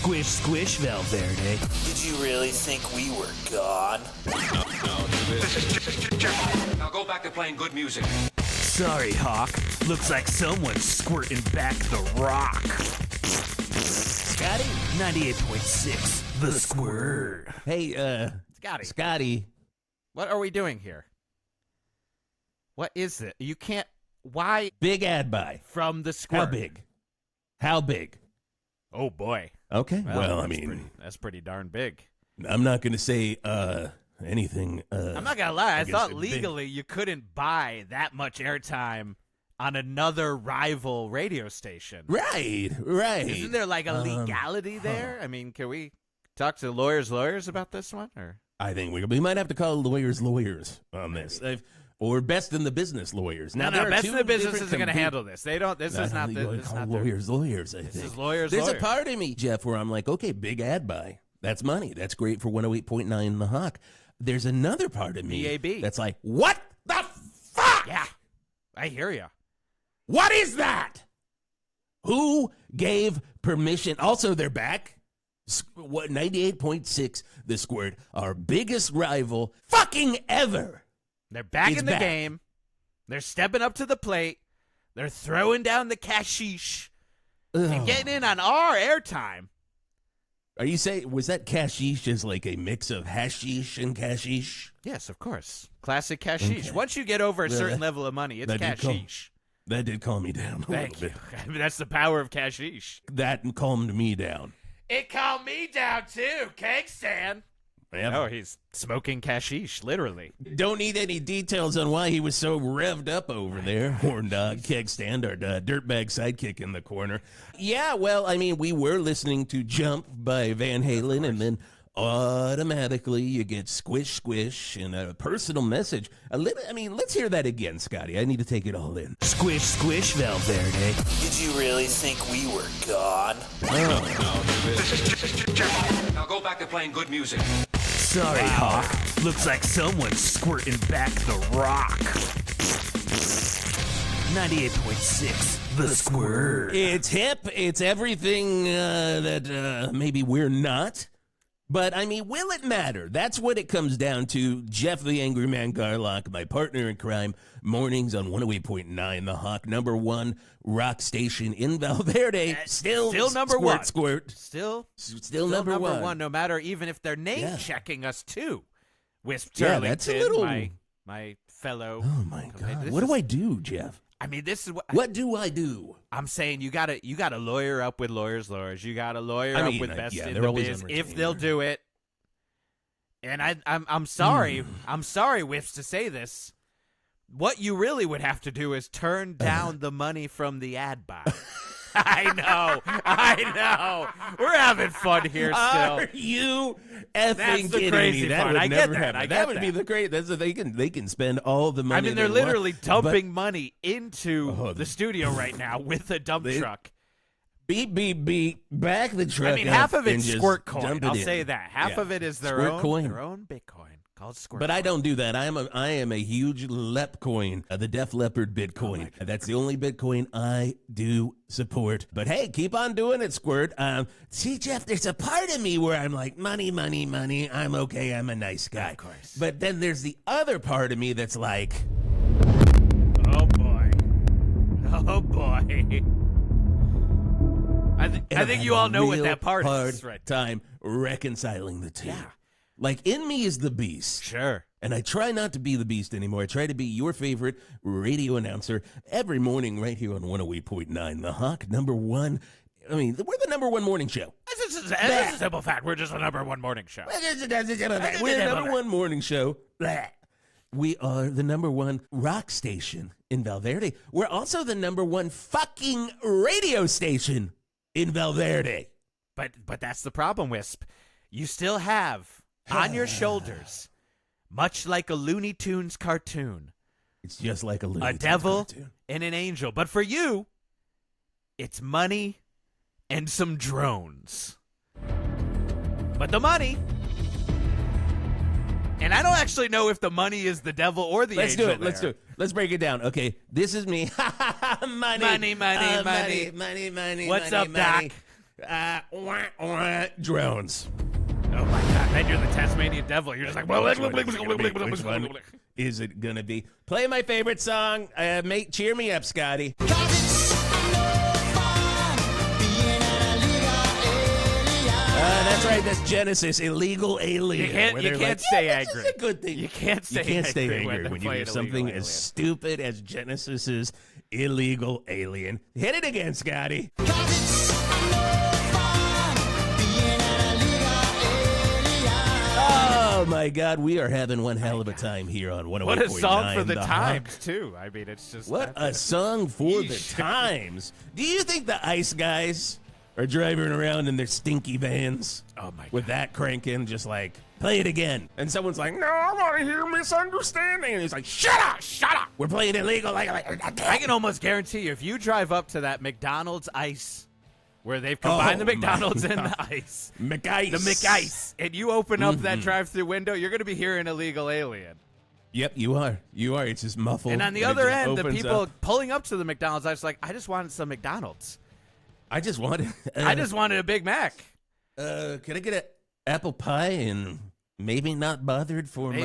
Squish, squish, Valverde. Did you really think we were gone? No. This is Geoff. Now go back to playing good music. Sorry, Hawk. Looks like someone's squirting back the rock. Scotty, 98.6, the Squirt. Hey, Scotty. What are we doing here? What is it? You can't... Why? Big ad buy. From the Squirt. How big? Oh, boy. Okay. Well, I that's mean... That's pretty darn big. I'm not going to say anything... I'm not going to lie. I thought legally you couldn't buy that much airtime on another rival radio station. Right. Isn't there like a legality there? I mean, can we talk to lawyers about this one? Or I think we might have to call lawyers on this. Or best in the business lawyers. Now, best in the business isn't going to handle this. They don't. This is not. This is not lawyers. I think this is lawyers. There's a part of me, Geoff, where I'm like, okay, big ad buy. That's money. That's great for 108.9 The Hawk. There's another part of me BAB. that's like, what the fuck? Yeah, I hear you. What is that? Who gave permission? Also, they're back. 98.6 The Squirt, our biggest rival fucking ever. They're back It's in the back. game. They're stepping up to the plate. They're throwing down the cashish and getting in on our airtime. Are you saying, was that cashish just like a mix of hashish and cashish? Yes, of course. Classic cashish. Okay. Once you get over a certain level of money, it's cashish. That did calm me down a Thank little you. bit. I mean, that's the power of cashish. That calmed me down. It calmed me down, too. Keg stand. Yeah. Oh, he's smoking cashish, literally. Don't need any details on why he was so revved up over there. Horn dog, keg stand, our dirtbag sidekick in the corner. Yeah, well, I mean, we were listening to Jump by Van Halen, and then automatically you get Squish Squish and a personal message. Let's hear that again, Scotty. I need to take it all in. Squish, squish, Valverde. Did you really think we were gone? No. This is Geoff. Now go back to playing good music. Sorry, Hawk. Looks like someone's squirting back the rock. 98.6, the Squirt. It's hip. It's everything that maybe we're not. But, I mean, will it matter? That's what it comes down to. Geoff the Angry Man Garlock, my partner in crime, mornings on 108.9 The Hawk, number one rock station in Valverde. Still number one. Squirt. Still number one. No matter even if they're name-checking us, too. Wisp Yeah, Turlington, that's a little... my fellow... Oh, my God. What do I do, Geoff? I mean, this is what... What do I do? I'm saying you gotta lawyer up with lawyers. You gotta lawyer up with best in the biz if they'll do it. And I'm sorry. I'm sorry, Whiffs, to say this. What you really would have to do is turn down the money from the ad buy. I know. We're having fun here still. Are you effing That's the kidding crazy me? That part. would I never get that. happen. I That get would that. be the great. They can spend all the money. I mean, they're they literally want, dumping money into the studio right now with a dump truck. Beep, beep, beep. Back the truck. I mean, half of it's Squirt dump coin. it I'll in. say that. Half of it is their Squirt own coin. their own Bitcoin called Squirt. But coin. I don't do that. I am a huge Lep coin, the Def Leppard Bitcoin. That's the only Bitcoin I do support. But hey, keep on doing it, Squirt. See, Geoff, there's a part of me where I'm like, money. I'm okay. I'm a nice guy. Of course. But then there's the other part of me that's like, oh boy. I think you all know what that part is, right? Time reconciling the two. Yeah. Like, in me is the beast. Sure. And I try not to be the beast anymore. I try to be your favorite radio announcer every morning right here on 108.9 The Hawk, number one. I mean, we're the number one morning show. This is a simple fact. We're just the number one morning show. We're the number one morning show. We are the number one rock station in Valverde. We're also the number one fucking radio station in Valverde. But that's the problem, Wisp. You still have on your shoulders, much like a Looney Tunes cartoon, It's just like a Looney a Tunes devil cartoon. and an angel. But for you, it's money and some drones. But the money, and I don't actually know if the money is the devil or the angel. Let's do it. Let's break it down. Okay, this is me. money. Money. Money. What's up, money. Doc? drones. Oh my God! Then you're the Tasmanian devil. You're just like, well, Which one is it gonna be? Play my favorite song. Mate, cheer me up, Scotty. That's right. That's Genesis, Illegal Alien. You can't stay angry. This is a good thing. You can't stay angry when you hear something as stupid as Genesis's Illegal Alien. Hit it again, Scotty. Oh my God, we are having one hell of a time here on 108.9. What a song for the times, Hawk. too. I mean, it's just what a song for the times. Do you think the ICE guys are driving around in their stinky vans? Oh my God. With that cranking, just like, play it again. And someone's like, no, I want to hear Misunderstanding. And he's like, shut up. We're playing illegal. I can almost guarantee you, if you drive up to that McDonald's ICE, where they've combined the McDonald's and the ICE. McIce. The McIce. And you open up that drive-through window, you're going to be hearing Illegal Alien. Yep, you are. It's just muffled. And on the other end, the people pulling up to the McDonald's, I was like, I just wanted some McDonald's. I just wanted a Big Mac. Could I get an apple pie and maybe not bothered for my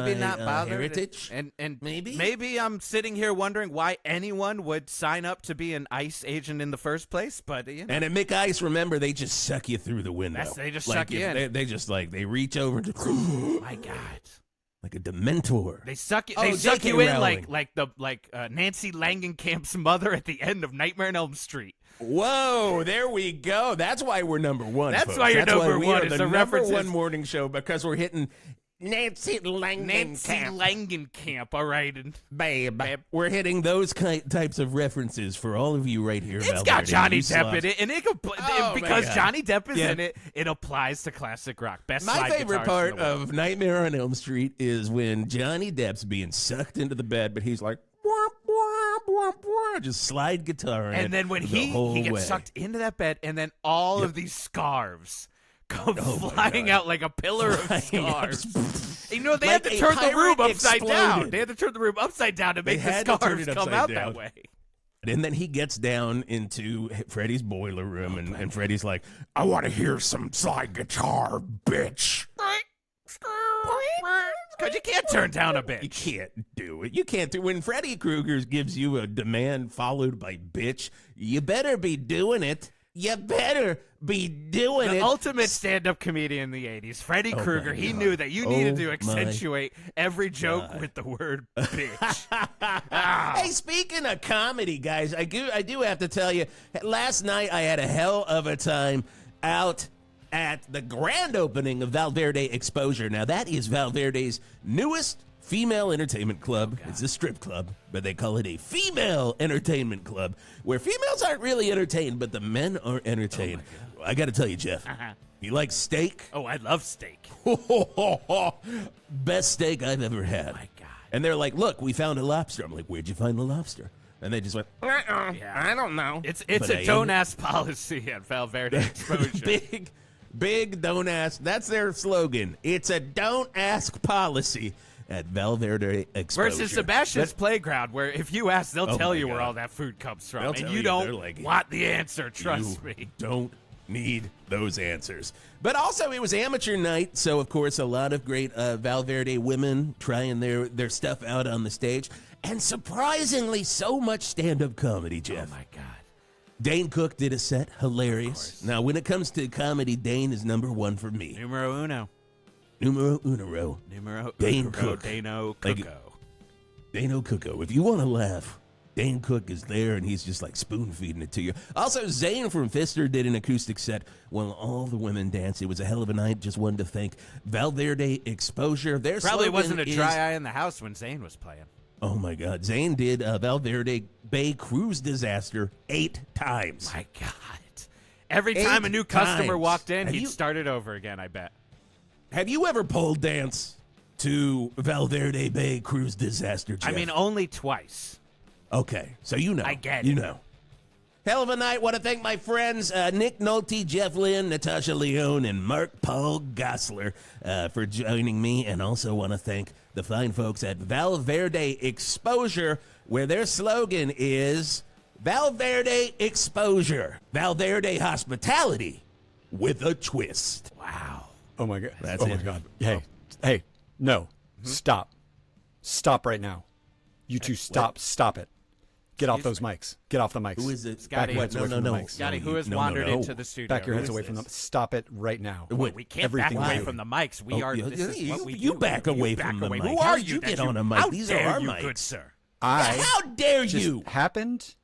heritage? And maybe I'm sitting here wondering why anyone would sign up to be an ICE agent in the first place. But And at McIce, remember, they just suck you through the window. They just suck you in. They just they reach over and just, my God. Like a Dementor. They suck you. They suck you in like Nancy Langenkamp's mother at the end of Nightmare on Elm Street. Whoa, there we go. That's why we're number one. That's folks. why you're number we one. Are it's the number one morning show because we're hitting Nancy Langenkamp. All right, babe. We're hitting those types of references for all of you right here. It's got Johnny Depp in it, and because Johnny Depp is in it, it applies to classic rock. My favorite part of Nightmare on Elm Street is when Johnny Depp's being sucked into the bed, but he's like, just slide guitar in and then when he gets sucked into that bed, and then all of these scarves come flying out like a pillar of scarves. They had to turn the room upside down. They had to turn the room upside down to make the scarves come out that way. And then he gets down into Freddy's boiler room, and Freddy's like, I want to hear some slide guitar, bitch. Because you can't turn down a bitch. You can't do it. You can't do it. When Freddy Krueger gives you a demand followed by bitch, you better be doing it. You better be doing it. The ultimate stand-up comedian in the 80s, Freddy Krueger, he knew that you needed to accentuate every joke with the word bitch. Hey, speaking of comedy, guys, I do have to tell you, last night I had a hell of a time out at the grand opening of Valverde Exposure. Now, that is Valverde's newest female entertainment club. It's a strip club, but they call it a female entertainment club, where females aren't really entertained, but the men are entertained. I got to tell you, Geoff, you like steak? Oh, I love steak. Best steak I've ever had. Oh, my God. And they're like, look, we found a lobster. I'm like, where'd you find the lobster? And they just went, I don't know. It's a don't-ask policy at Valverde Exposure. Big don't ask. That's their slogan. It's a don't ask policy at Valverde Exposure. Versus Sebastian's Playground, where if you ask, they'll tell you where all that food comes from. And you don't want the answer, trust me. Don't need those answers. But also, it was amateur night, so of course, a lot of great Valverde women trying their stuff out on the stage. And surprisingly, so much stand-up comedy, Geoff. Oh, my God. Dane Cook did a set, hilarious. Now, when it comes to comedy, Dane is number one for me. Numero uno. Dane Cook. Dano Cooko. Dano Cooko. If you want to laugh, Dane Cook is there, and he's just like spoon-feeding it to you. Also, Zane from Fister did an acoustic set while all the women danced. It was a hell of a night. Just wanted to thank Valverde Exposure. Their probably wasn't a dry eye in the house when Zane was playing. Oh, my God. Zane did Valverde Bay cruise disaster 8 times. My God. Every time a new customer walked in, he'd start it over again, I bet. Have you ever pole dance to Valverde Bay cruise disaster, Geoff? I mean, only twice. Okay, so you know. I get it. You know. Hell of a night. Want to thank my friends Nick Nolte, Jeff Lynn, Natasha Leone, and Mark Paul Gossler for joining me. And also want to thank the fine folks at Valverde Exposure, where their slogan is Valverde Exposure. Valverde Hospitality with a twist. Wow. Oh my god. That's oh it. my god. Hey, no. Stop right now. You two stop it. Get off those mics. Get off the mics. Who is it? Scotty, Back your heads away from the mics. Scotty, who has wandered into the studio? Back your heads away from them. Stop it right now. Well, we can't back away from the mics. We are. This is what we you do. back away from the mic. Who How are did you? you get on a mic? These are our mics. Good sir. How dare just you? happened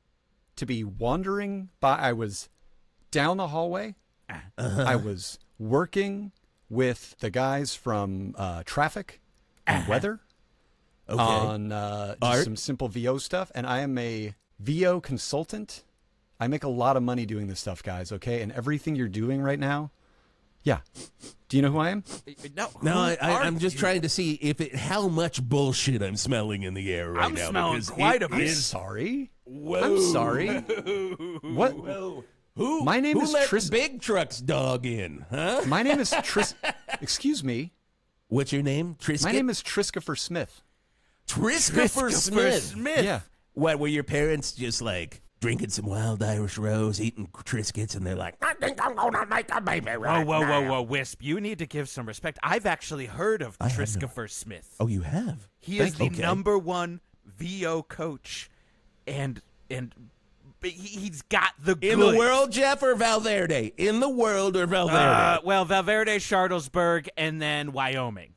to be wandering by. I was down the hallway. I was working with the guys from traffic and weather on just some simple VO stuff. And I am a VO consultant. I make a lot of money doing this stuff, guys, okay? And everything you're doing right now, yeah. Do you know who I am? No, I'm just trying to see how much bullshit I'm smelling in the air right now. I'm smelling quite a bit. I'm sorry. Whoa. I'm sorry. What? Whoa. My name is let Big Truck's dog in, huh? My name is Excuse me. What's your name? Trisket? My name is Triscopher Smith. Triscopher Smith. Yeah. What, were your parents just like drinking some wild Irish rose, eating Triscuits, and they're like, I think I'm going to make a baby right Whoa, Wisp. You need to give some respect. I've actually heard of Triscopher Smith. Oh, you have? He is the number one VO coach, and he's got the goods. In the world, Geoff, or Valverde? In the world or Valverde? Well, Valverde, Charlottesburg, and then Wyoming.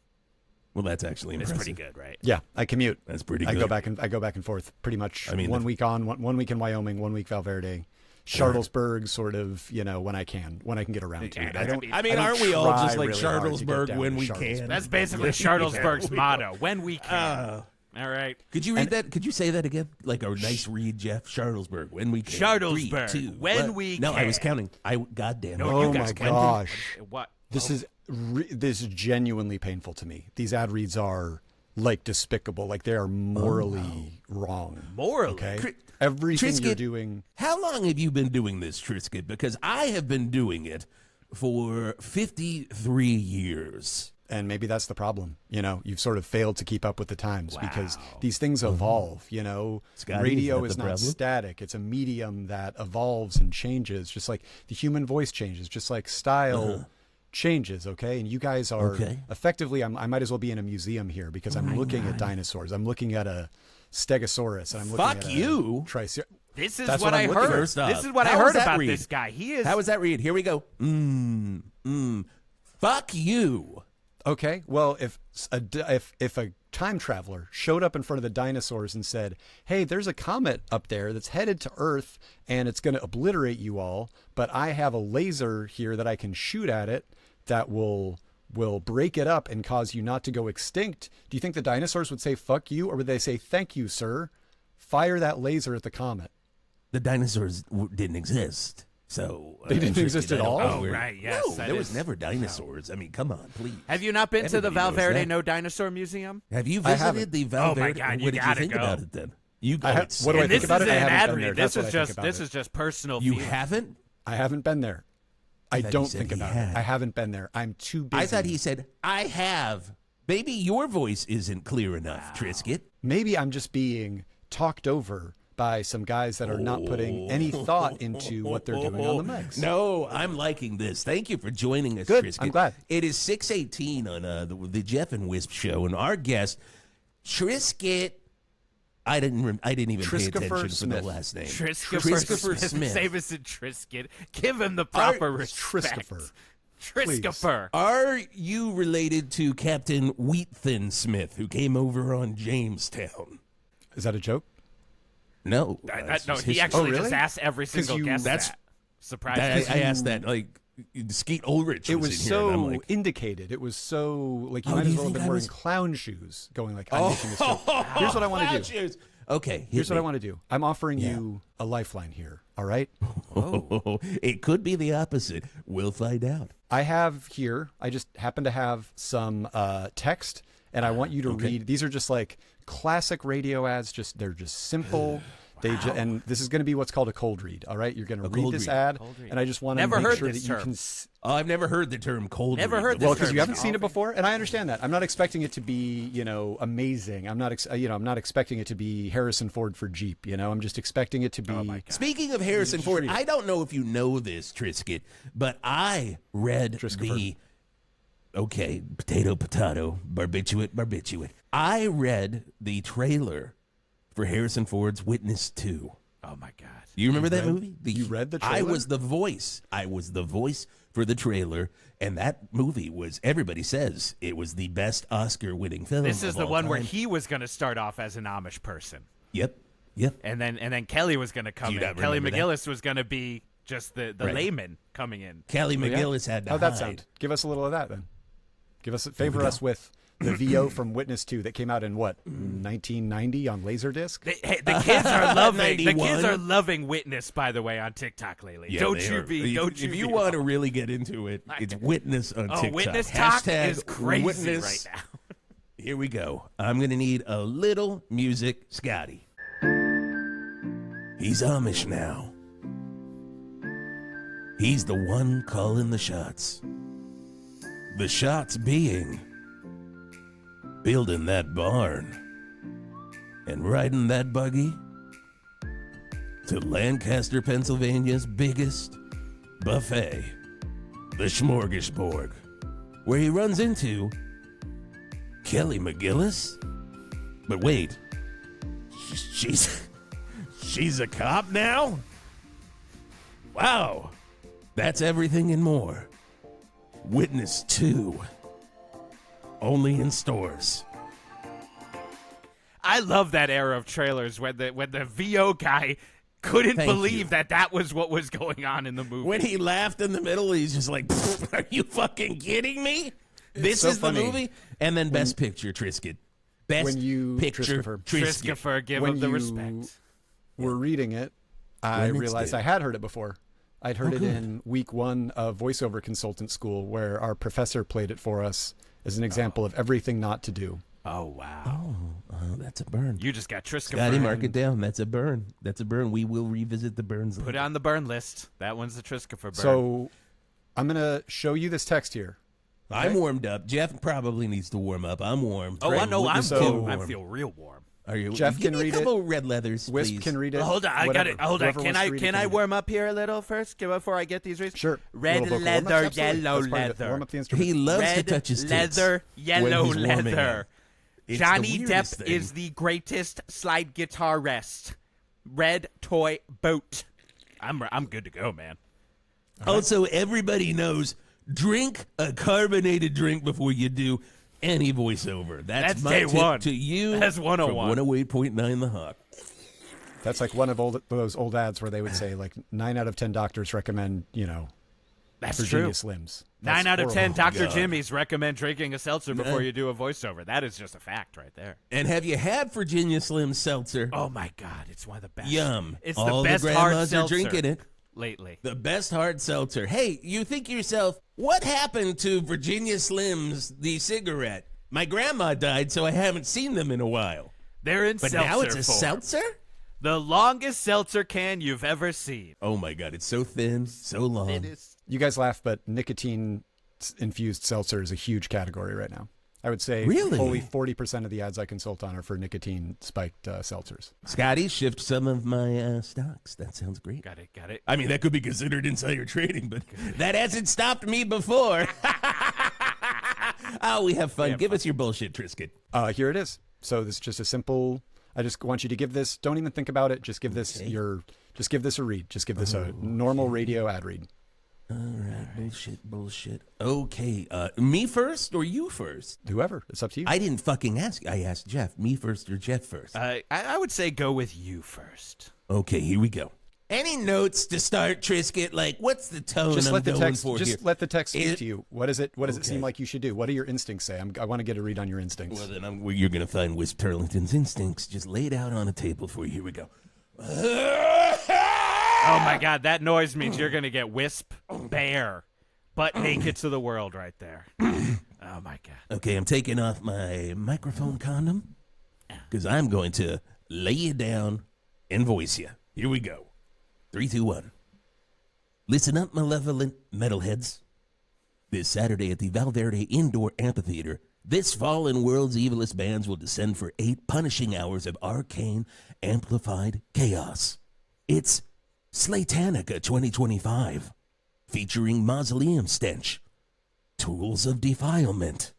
Well, that's actually impressive. That's pretty good, right? Yeah, I commute. That's pretty good. I go back and forth pretty much. I mean, one week on, one week in Wyoming, 1 week Valverde. Charlottesburg, sort of, when I can get around to it. Aren't we all just like Charlottesburg when we can? That's basically Charlottesburg's motto. When we can. All right. Could you read that? Could you say that again? Like a nice read, Geoff. Charlottesburg, when we can. Charlottesburg, 3, 2, when we can. No, I was counting. Goddamn. No, oh my gosh. What? This is genuinely painful to me. These ad reads are like despicable. Like they are morally wrong. Morally? Okay. Everything Trisket, you're doing. How long have you been doing this, Trisket? Because I have been doing it for 53 years. And maybe that's the problem. You've sort of failed to keep up with the times because these things evolve. Scotty, Radio is the not problem? Static. It's a medium that evolves and changes, just like the human voice changes, just like style changes. Okay. And you guys are effectively, I might as well be in a museum here because I'm looking at dinosaurs. I'm looking at a Stegosaurus and I'm looking at you. This is That's what what I I'm looking heard. at. This is what I How heard does that about read? this guy. He is. How does that read? Here we go. Fuck you. Okay, well, if a time traveler showed up in front of the dinosaurs and said, "Hey, there's a comet up there that's headed to Earth and it's going to obliterate you all, but I have a laser here that I can shoot at it that will break it up and cause you not to go extinct," do you think the dinosaurs would say "fuck you" or would they say "thank you, sir"? Fire that laser at the comet. The dinosaurs didn't exist. So they didn't exist at all? Oh, right, yes. No, there was never dinosaurs. I mean, come on, please. Have you not been to the Everybody knows Valverde that. No Dinosaur Museum? Have you I haven't. visited the Valverde? Oh, my God, you what did you gotta think go. about it then? You go. What do I And think this about is it? I an haven't ad been read. there. This That's what is I think just about it. this is just personal. You feeling. haven't? I haven't been there. I thought don't he said think he about had. it. I haven't been there. I'm too busy. I thought he said, I have. Maybe your voice isn't clear enough, Trisket. Maybe I'm just being talked over by some guys that are not putting any thought into what they're doing on the mics. No, I'm liking this. Thank you for joining us, Good. Trisket. I'm glad. It is 6:18 on the Geoff and Whisp show, and our guest, Trisket. I didn't even pay Triscopher attention Smith. for the last name. Triscopher Smith. Save us in Trisket. Give him the proper respect. Triscopher. Triscopher. Are you related to Captain Wheatfin Smith, who came over on Jamestown? Is that a joke? No. No, that's he just history. actually really? just asked every single guest that's- that. Surprisingly. I asked that, like, Skeet Ulrich It was was in here, and I'm so like, indicated. It was so, like, you Oh, might do as you well have think been I wearing was- clown shoes going like, I'm making this joke. Here's what I want to do. Cheers. Okay, Here's what I want to do. I'm offering you a lifeline here, all right? It could be the opposite. We'll find out. I have here, I just happen to have some text, and I want you to read. These are just like classic radio ads. They're just simple. And this is going to be what's called a cold read. All right, you're going to read this ad, and I just want to make sure that you can. Oh, I've never heard the term cold read. Never heard this Well, term. because you haven't seen it before, and I understand that. I'm not expecting it to be, amazing. I'm not expecting it to be Harrison Ford for Jeep. I'm just expecting it to be. Oh my God. Speaking of Harrison Ford, I don't know if you know this, Trisket, but I read Triscopher. Potato, barbiturate. I read the trailer for Harrison Ford's Witness 2. Oh my God! You remember that movie? You read the trailer? I was the voice. For the trailer, and that movie was, everybody says, it was the best Oscar-winning film. This is the one time. where he was going to start off as an Amish person. Yep. And then Kelly was going to come in. Kelly McGillis was going to be just the layman coming in. Kelly McGillis had to How'd hide. that sound? Give us a little of that then. Favor us with the VO from Witness 2 that came out in 1990 on Laserdisc. The kids are loving. The 91. kids are loving Witness, by the way, on TikTok lately. Yeah, Don't they you are. be? If you want to really get into it, it's Witness on TikTok. Witness talk is crazy Witness. right now. Here we go. I'm going to need a little music, Scotty. He's Amish now. He's the one calling the shots. The shots being building that barn and riding that buggy to Lancaster, Pennsylvania's biggest buffet, the Smorgasbord, where he runs into Kelly McGillis. But wait, she's a cop now? Wow, that's everything and more. Witness 2. Only in stores. I love that era of trailers when the VO guy couldn't believe that was what was going on in the movie. When he laughed in the middle, he's just like, are you fucking kidding me? This so is funny. the movie? And then Best Picture, Trisket. Best Picture, Triscopher, give him the respect. We're reading it. I realized I had heard it before. I'd heard it in week 1 of voiceover consultant school, where our professor played it for us as an example of everything not to do. Oh, wow. Oh, that's a burn. You just got Triscopher. Scotty, mark it down. That's a burn. We will revisit the burns. Put it on the burn list. That one's the Triscopher burn. So I'm going to show you this text here. Okay? I'm warmed up. Jeff probably needs to warm up. I'm warm. Oh, I know. I warm. feel real warm. Are you? Jeff Give can me read a couple it. red leathers, Wisp please. can read it. Hold on, I got it. Hold on. Can I warm up here a little first before I get these reads? Sure. Red Little vocal leather, warm-ups, absolutely. yellow That's part of it. leather. Warm up the instrument. He loves Red to touch his tits leather, yellow when he's warming leather. up. It's Johnny the weirdest Depp thing. is the greatest slide guitarist. Red toy boat. I'm good to go, man. Also, everybody knows, drink a carbonated drink before you do any voiceover. That's my day tip one. to you. That's 101. From 108.9 The Hawk. That's like one of those old ads where they would say, like, 9 out of 10 doctors recommend, That's Virginia true. Slims. 9 out of 10 horrible. Dr. God. Jimmy's recommend drinking a seltzer before you do a voiceover. That is just a fact right there. And have you had Virginia Slim Seltzer? Oh my God, it's one of the best. Yum. It's All the best the hard grandmas are seltzer drinking it. lately. The best hard seltzer. Hey, you think to yourself, what happened to Virginia Slims, the cigarette? My grandma died, so I haven't seen them in a while. They're in But seltzer now it's a form. seltzer? The longest seltzer can you've ever seen. Oh my God, it's so thin, so long. It is. You guys laugh, but nicotine-infused seltzer is a huge category right now. I would say Really? fully 40% of the ads I consult on are for nicotine-spiked seltzers. Scotty, shift some of my stocks. That sounds great. Got it. I mean, that could be considered insider trading, but that hasn't stopped me before. Oh, we have fun. Give us your bullshit, Trisket. Here it is. So this is just a simple. I just want you to give this. Don't even think about it. Just give this Just give this a read. Just give this a normal radio ad read. All right, bullshit. Okay, me first or you first? Whoever. It's up to you. I didn't fucking ask. I asked Jeff. Me first or Jeff first? I would say go with you first. Okay, here we go. Any notes to start, Trisket? Like, what's the tone Just I'm let the going text. for Just here? let the text speak to you. What is it? What does it Okay. seem like you should do? What do your instincts say? I want to get a read on your instincts. Well, then you're going to find Whisp Turlington's instincts just laid out on a table for you. Here we go. Oh my God, that noise means you're gonna get Wisp bare, butt naked to the world right there. Oh my God. Okay, I'm taking off my microphone condom because I'm going to lay you down and voice you. Here we go. 3, 2, 1. Listen up, malevolent metalheads. This Saturday at the Valverde Indoor Amphitheater, this fallen world's evilest bands will descend for 8 punishing hours of arcane, amplified chaos. It's Slatanica 2025, featuring Mausoleum Stench, Tools of Defilement,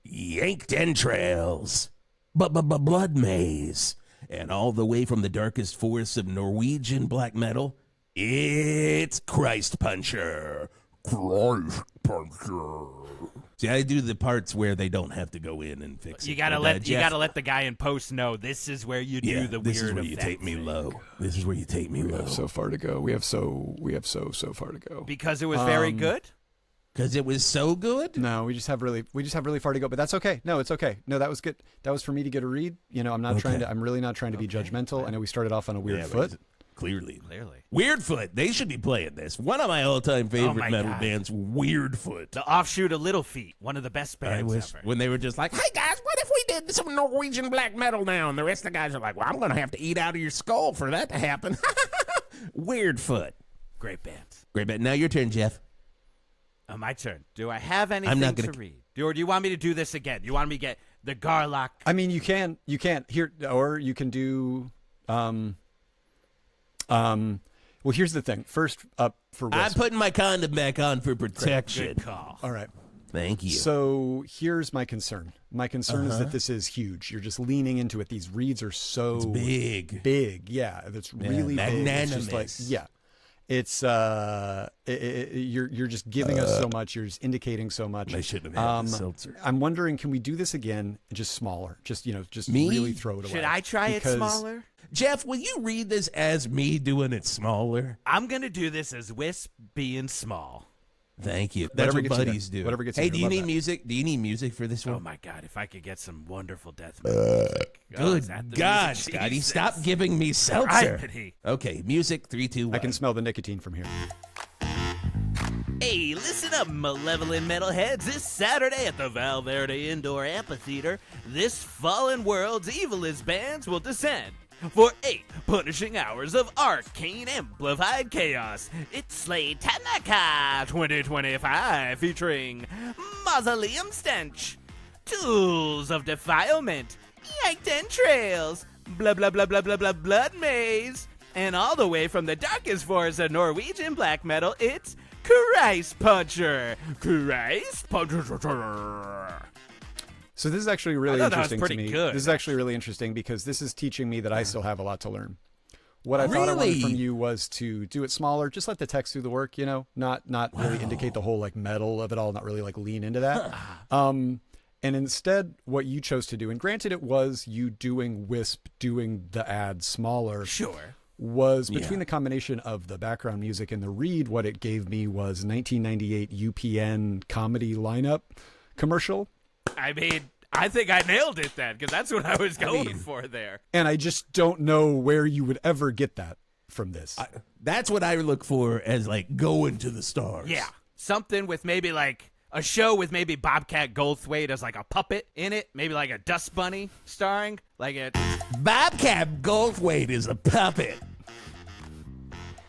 Yanked Entrails, Blood Maze, and all the way from the darkest forests of Norwegian black metal, it's Christ Puncher. Christ Puncher. See, I do the parts where they don't have to go in and fix it. You gotta let the guy in post know this is where you do the weird this is where effect you take me thing. low. This is where you take me We low. have so far to go. We have so far to go. Because it was very good. Because it was so good. No, we just have really far to go, but that's okay. No, it's okay. No, that was good. That was for me to get a read. You know, I'm really not trying to be judgmental. I know we started off on a weird foot. Clearly. Weirdfoot. They should be playing this. One of my all-time favorite metal bands, Weirdfoot. The offshoot of Little Feet, one of the best bands ever. When they were just like, hey guys, what if we did some Norwegian black metal now? And the rest of the guys are like, well, I'm going to have to eat out of your skull for that to happen. Weirdfoot. Great bands. Great band. Now your turn, Geoff. My turn. Do I have anything to read? Or do you want me to do this again? You want me to get the Garlock? I mean, you can here, or you can do. Well, here's the thing. First up for Wisp. I'm putting my condom back on for protection. Good call. All right. Thank you. So here's my concern. My concern is that this is huge. You're just leaning into it. These reads are so big. Big, yeah. That's really big. It's just like, magnanimous. It's you're just giving us so much. You're just indicating so much. I shouldn't have had the seltzer. I'm wondering, can we do this again? Just smaller. Just Me? really throw it away. Should I try it smaller? Geoff, will you read this as me doing it smaller? I'm going to do this as Wisp being small. Thank you. That's what buddies do. Whatever gets hey, you do there. you Love need that. music? Do you need music for this one? Oh, my God. If I could get some wonderful death metal music. Good is that the God, music? Scotty, Jesus. stop giving me seltzer. Right. Okay, music, 3, 2, 1. I can smell the nicotine from here. Hey, listen up, malevolent metalheads. This Saturday at the Valverde Indoor Amphitheater, this fallen world's evilest bands will descend for 8 punishing hours of arcane amplified chaos. It's Slatanica 2025, featuring Mausoleum Stench, Tools of Defilement, Yanked Entrails, Blood Maze, and all the way from the darkest forests of Norwegian black metal, it's Christ Puncher. Christ Puncher. So this is actually really I thought that was interesting to pretty me. good. This is actually really interesting because this is teaching me that I still have a lot to learn. What I thought I wanted from you was to do it smaller, just let the text do the work, you know, not really indicate the whole like metal of it all, not really like lean into that. And instead, what you chose to do, and granted it was you doing Wisp, doing the ad smaller. Sure. Was between the combination of the background music and the read, what it gave me was 1998 UPN comedy lineup commercial. I mean, I think I nailed it then, because that's what I was going for there. And I just don't know where you would ever get that from this. That's what I look for as like going to the stars. Yeah. Something with maybe like a show with maybe Bobcat Goldthwait as like a puppet in it, maybe like a Dust Bunny starring, like a Bobcat Goldthwait is a puppet.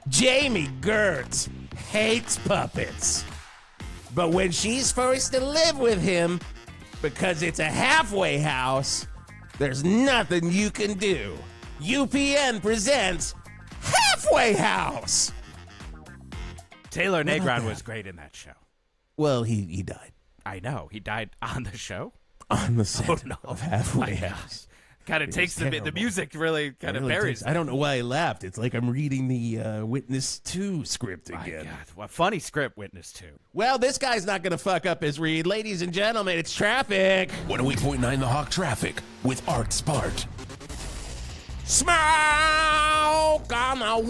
Jamie Gertz hates puppets. But when she's forced to live with him, because it's a halfway house, there's nothing you can do. UPN presents Halfway House. Taylor Negron was great in that show. Well, he died. I know. He died on the show. On the set Oh, no. of Halfway House. Kind of takes the music really kind of buries. I don't know why I laughed. It's like I'm reading the Witness 2 script again. God, what funny script, Witness 2. Well, this guy's not going to fuck up his read. Ladies and gentlemen, it's Traffic. 108.9 The Hawk Traffic with Art Spart. Smoke on the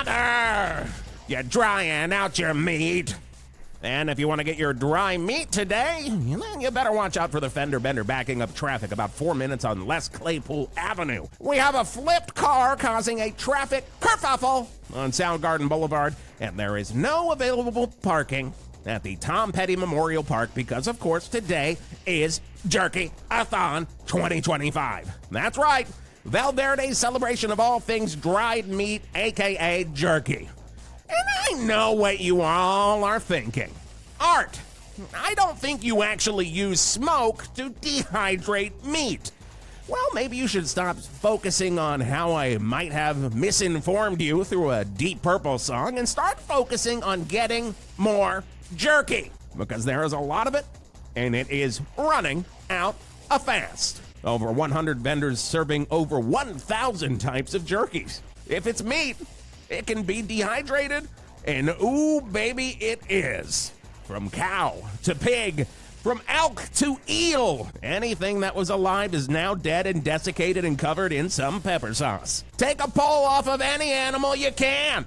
water. You're drying out your meat. And if you want to get your dry meat today, then you better watch out for the fender bender backing up traffic about 4 minutes on Les Claypool Avenue. We have a flipped car causing a traffic kerfuffle on Soundgarden Boulevard, and there is no available parking at the Tom Petty Memorial Park because, of course, today is Jerky-a-thon 2025. That's right. Valverde's celebration of all things dried meat, a.k.a. jerky. And I know what you all are thinking. Art, I don't think you actually use smoke to dehydrate meat. Well, maybe you should stop focusing on how I might have misinformed you through a Deep Purple song and start focusing on getting more jerky. Because there is a lot of it, and it is running out fast. Over 100 vendors serving over 1,000 types of jerkies. If it's meat, it can be dehydrated, and ooh, baby, it is. From cow to pig, from elk to eel, anything that was alive is now dead and desiccated and covered in some pepper sauce. Take a poll off of any animal you can.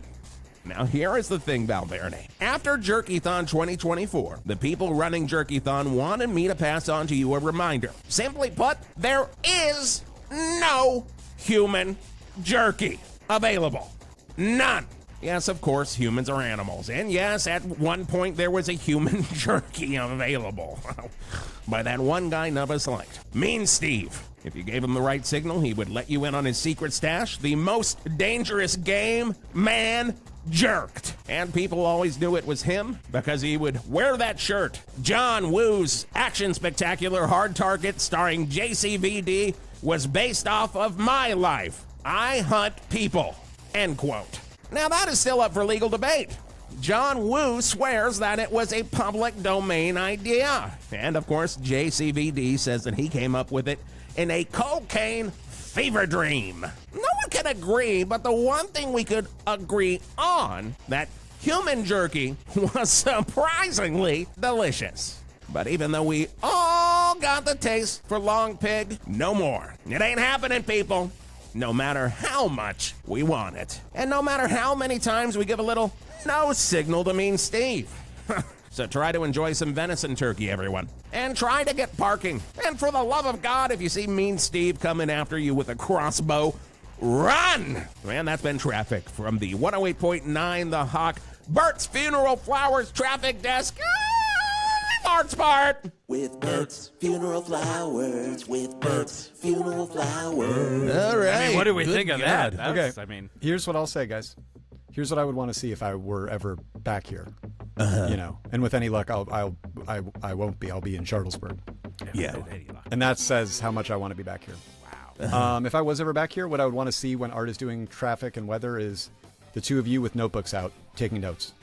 Now, here is the thing, Valverde. After Jerkython 2024, the people running Jerkython wanted me to pass on to you a reminder. Simply put, there is no human jerky available. None. Yes, of course, humans are animals. And yes, at one point there was a human jerky available. By that one guy none of us liked. Mean Steve. If you gave him the right signal, he would let you in on his secret stash. The most dangerous game man jerked. And people always knew it was him because he would wear that shirt. John Woo's action spectacular Hard Target starring JCVD was based off of my life. I hunt people. End quote. Now that is still up for legal debate. John Woo swears that it was a public domain idea. And of course, JCVD says that he came up with it in a cocaine fever dream. No one can agree, but the one thing we could agree on, that human jerky was surprisingly delicious. But even though we all got the taste for long pig, no more. It ain't happening, people. No matter how much we want it. And no matter how many times we give a little no signal to Mean Steve. So try to enjoy some venison turkey, everyone. And try to get parking. And for the love of God, if you see Mean Steve coming after you with a crossbow, run! Man, that's been traffic from the 108.9 The Hawk, Bert's Funeral Flowers Traffic Desk. Spart. With Bert's Funeral Flowers, with Bert's Funeral Flowers. All right. I mean, what do we Good think of God. that? Okay. I mean, here's what I'll say, guys. Here's what I would want to see if I were ever back here. You know, and with any luck, I won't be. I'll be in Charlottesburg. Yeah. And that says how much I want to be back here. Wow. If I was ever back here, what I would want to see when Art is doing traffic and weather is the two of you with notebooks out taking notes.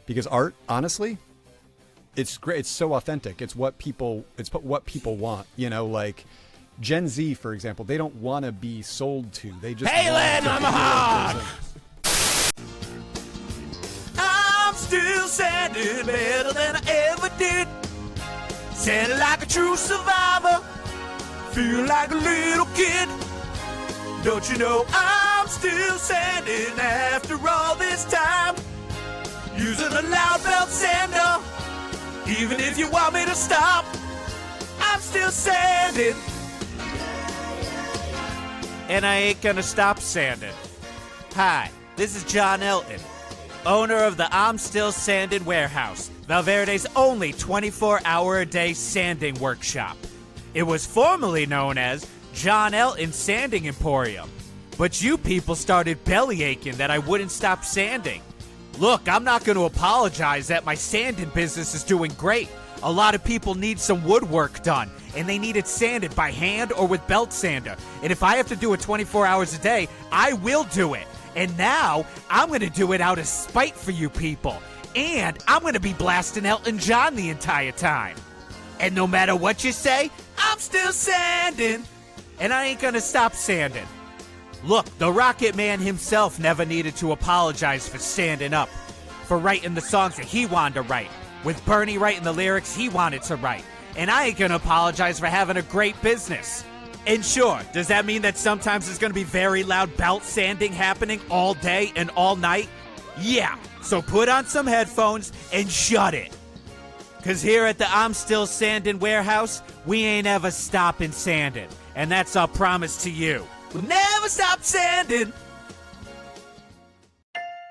Because Art, honestly, it's great. It's so authentic. It's what people want. You know, like Gen Z, for example, they don't want to be sold to. They just Hey, Len, I'm a hog. I'm still sanding better than I ever did. Sanding like a true survivor. Feel like a little kid. Don't you know I'm still sanding after all this time? Using a loud belt sander. Even if you want me to stop, I'm still sanding. and I ain't gonna stop sanding. Hi, this is John Elton, owner of the I'm Still Sanding Warehouse, Valverde's only 24-hour-a-day sanding workshop. It was formerly known as John Elton Sanding Emporium, but you people started belly aching that I wouldn't stop sanding. Look, I'm not going to apologize that my sanding business is doing great. A lot of people need some woodwork done, and they need it sanded by hand or with belt sander. And if I have to do it 24 hours a day, I will do it. And now, I'm going to do it out of spite for you people. And I'm going to be blasting Elton John the entire time. And no matter what you say, I'm still sanding. And I ain't going to stop sanding. Look, the Rocket Man himself never needed to apologize for standing up, for writing the songs that he wanted to write, with Bernie writing the lyrics he wanted to write. And I ain't gonna apologize for having a great business. And sure, does that mean that sometimes there's gonna be very loud belt sanding happening all day and all night? Yeah, so put on some headphones and shut it. Cause here at the I'm Still Sanding Warehouse, we ain't ever stopping sanding. And that's our promise to you. We'll never stop sanding.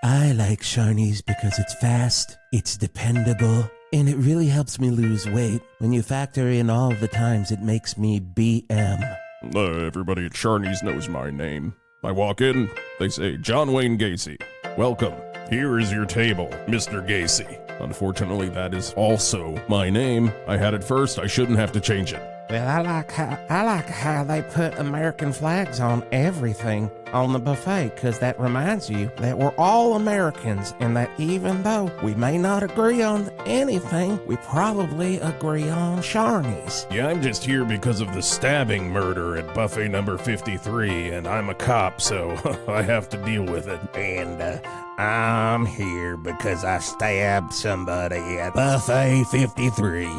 I like Sharnies because it's fast, it's dependable, and it really helps me lose weight when you factor in all the times it makes me BM. Everybody at Charney's knows my name. I walk in, they say, John Wayne Gacy. Welcome. Here is your table, Mr. Gacy. Unfortunately, that is also my name. I had it first. I shouldn't have to change it. Well, I like how they put American flags on everything on the buffet, because that reminds you that we're all Americans, and that even though we may not agree on anything, we probably agree on Charney's. Yeah, I'm just here because of the stabbing murder at buffet number 53, and I'm a cop, so I have to deal with it. And I'm here because I stabbed somebody at buffet 53.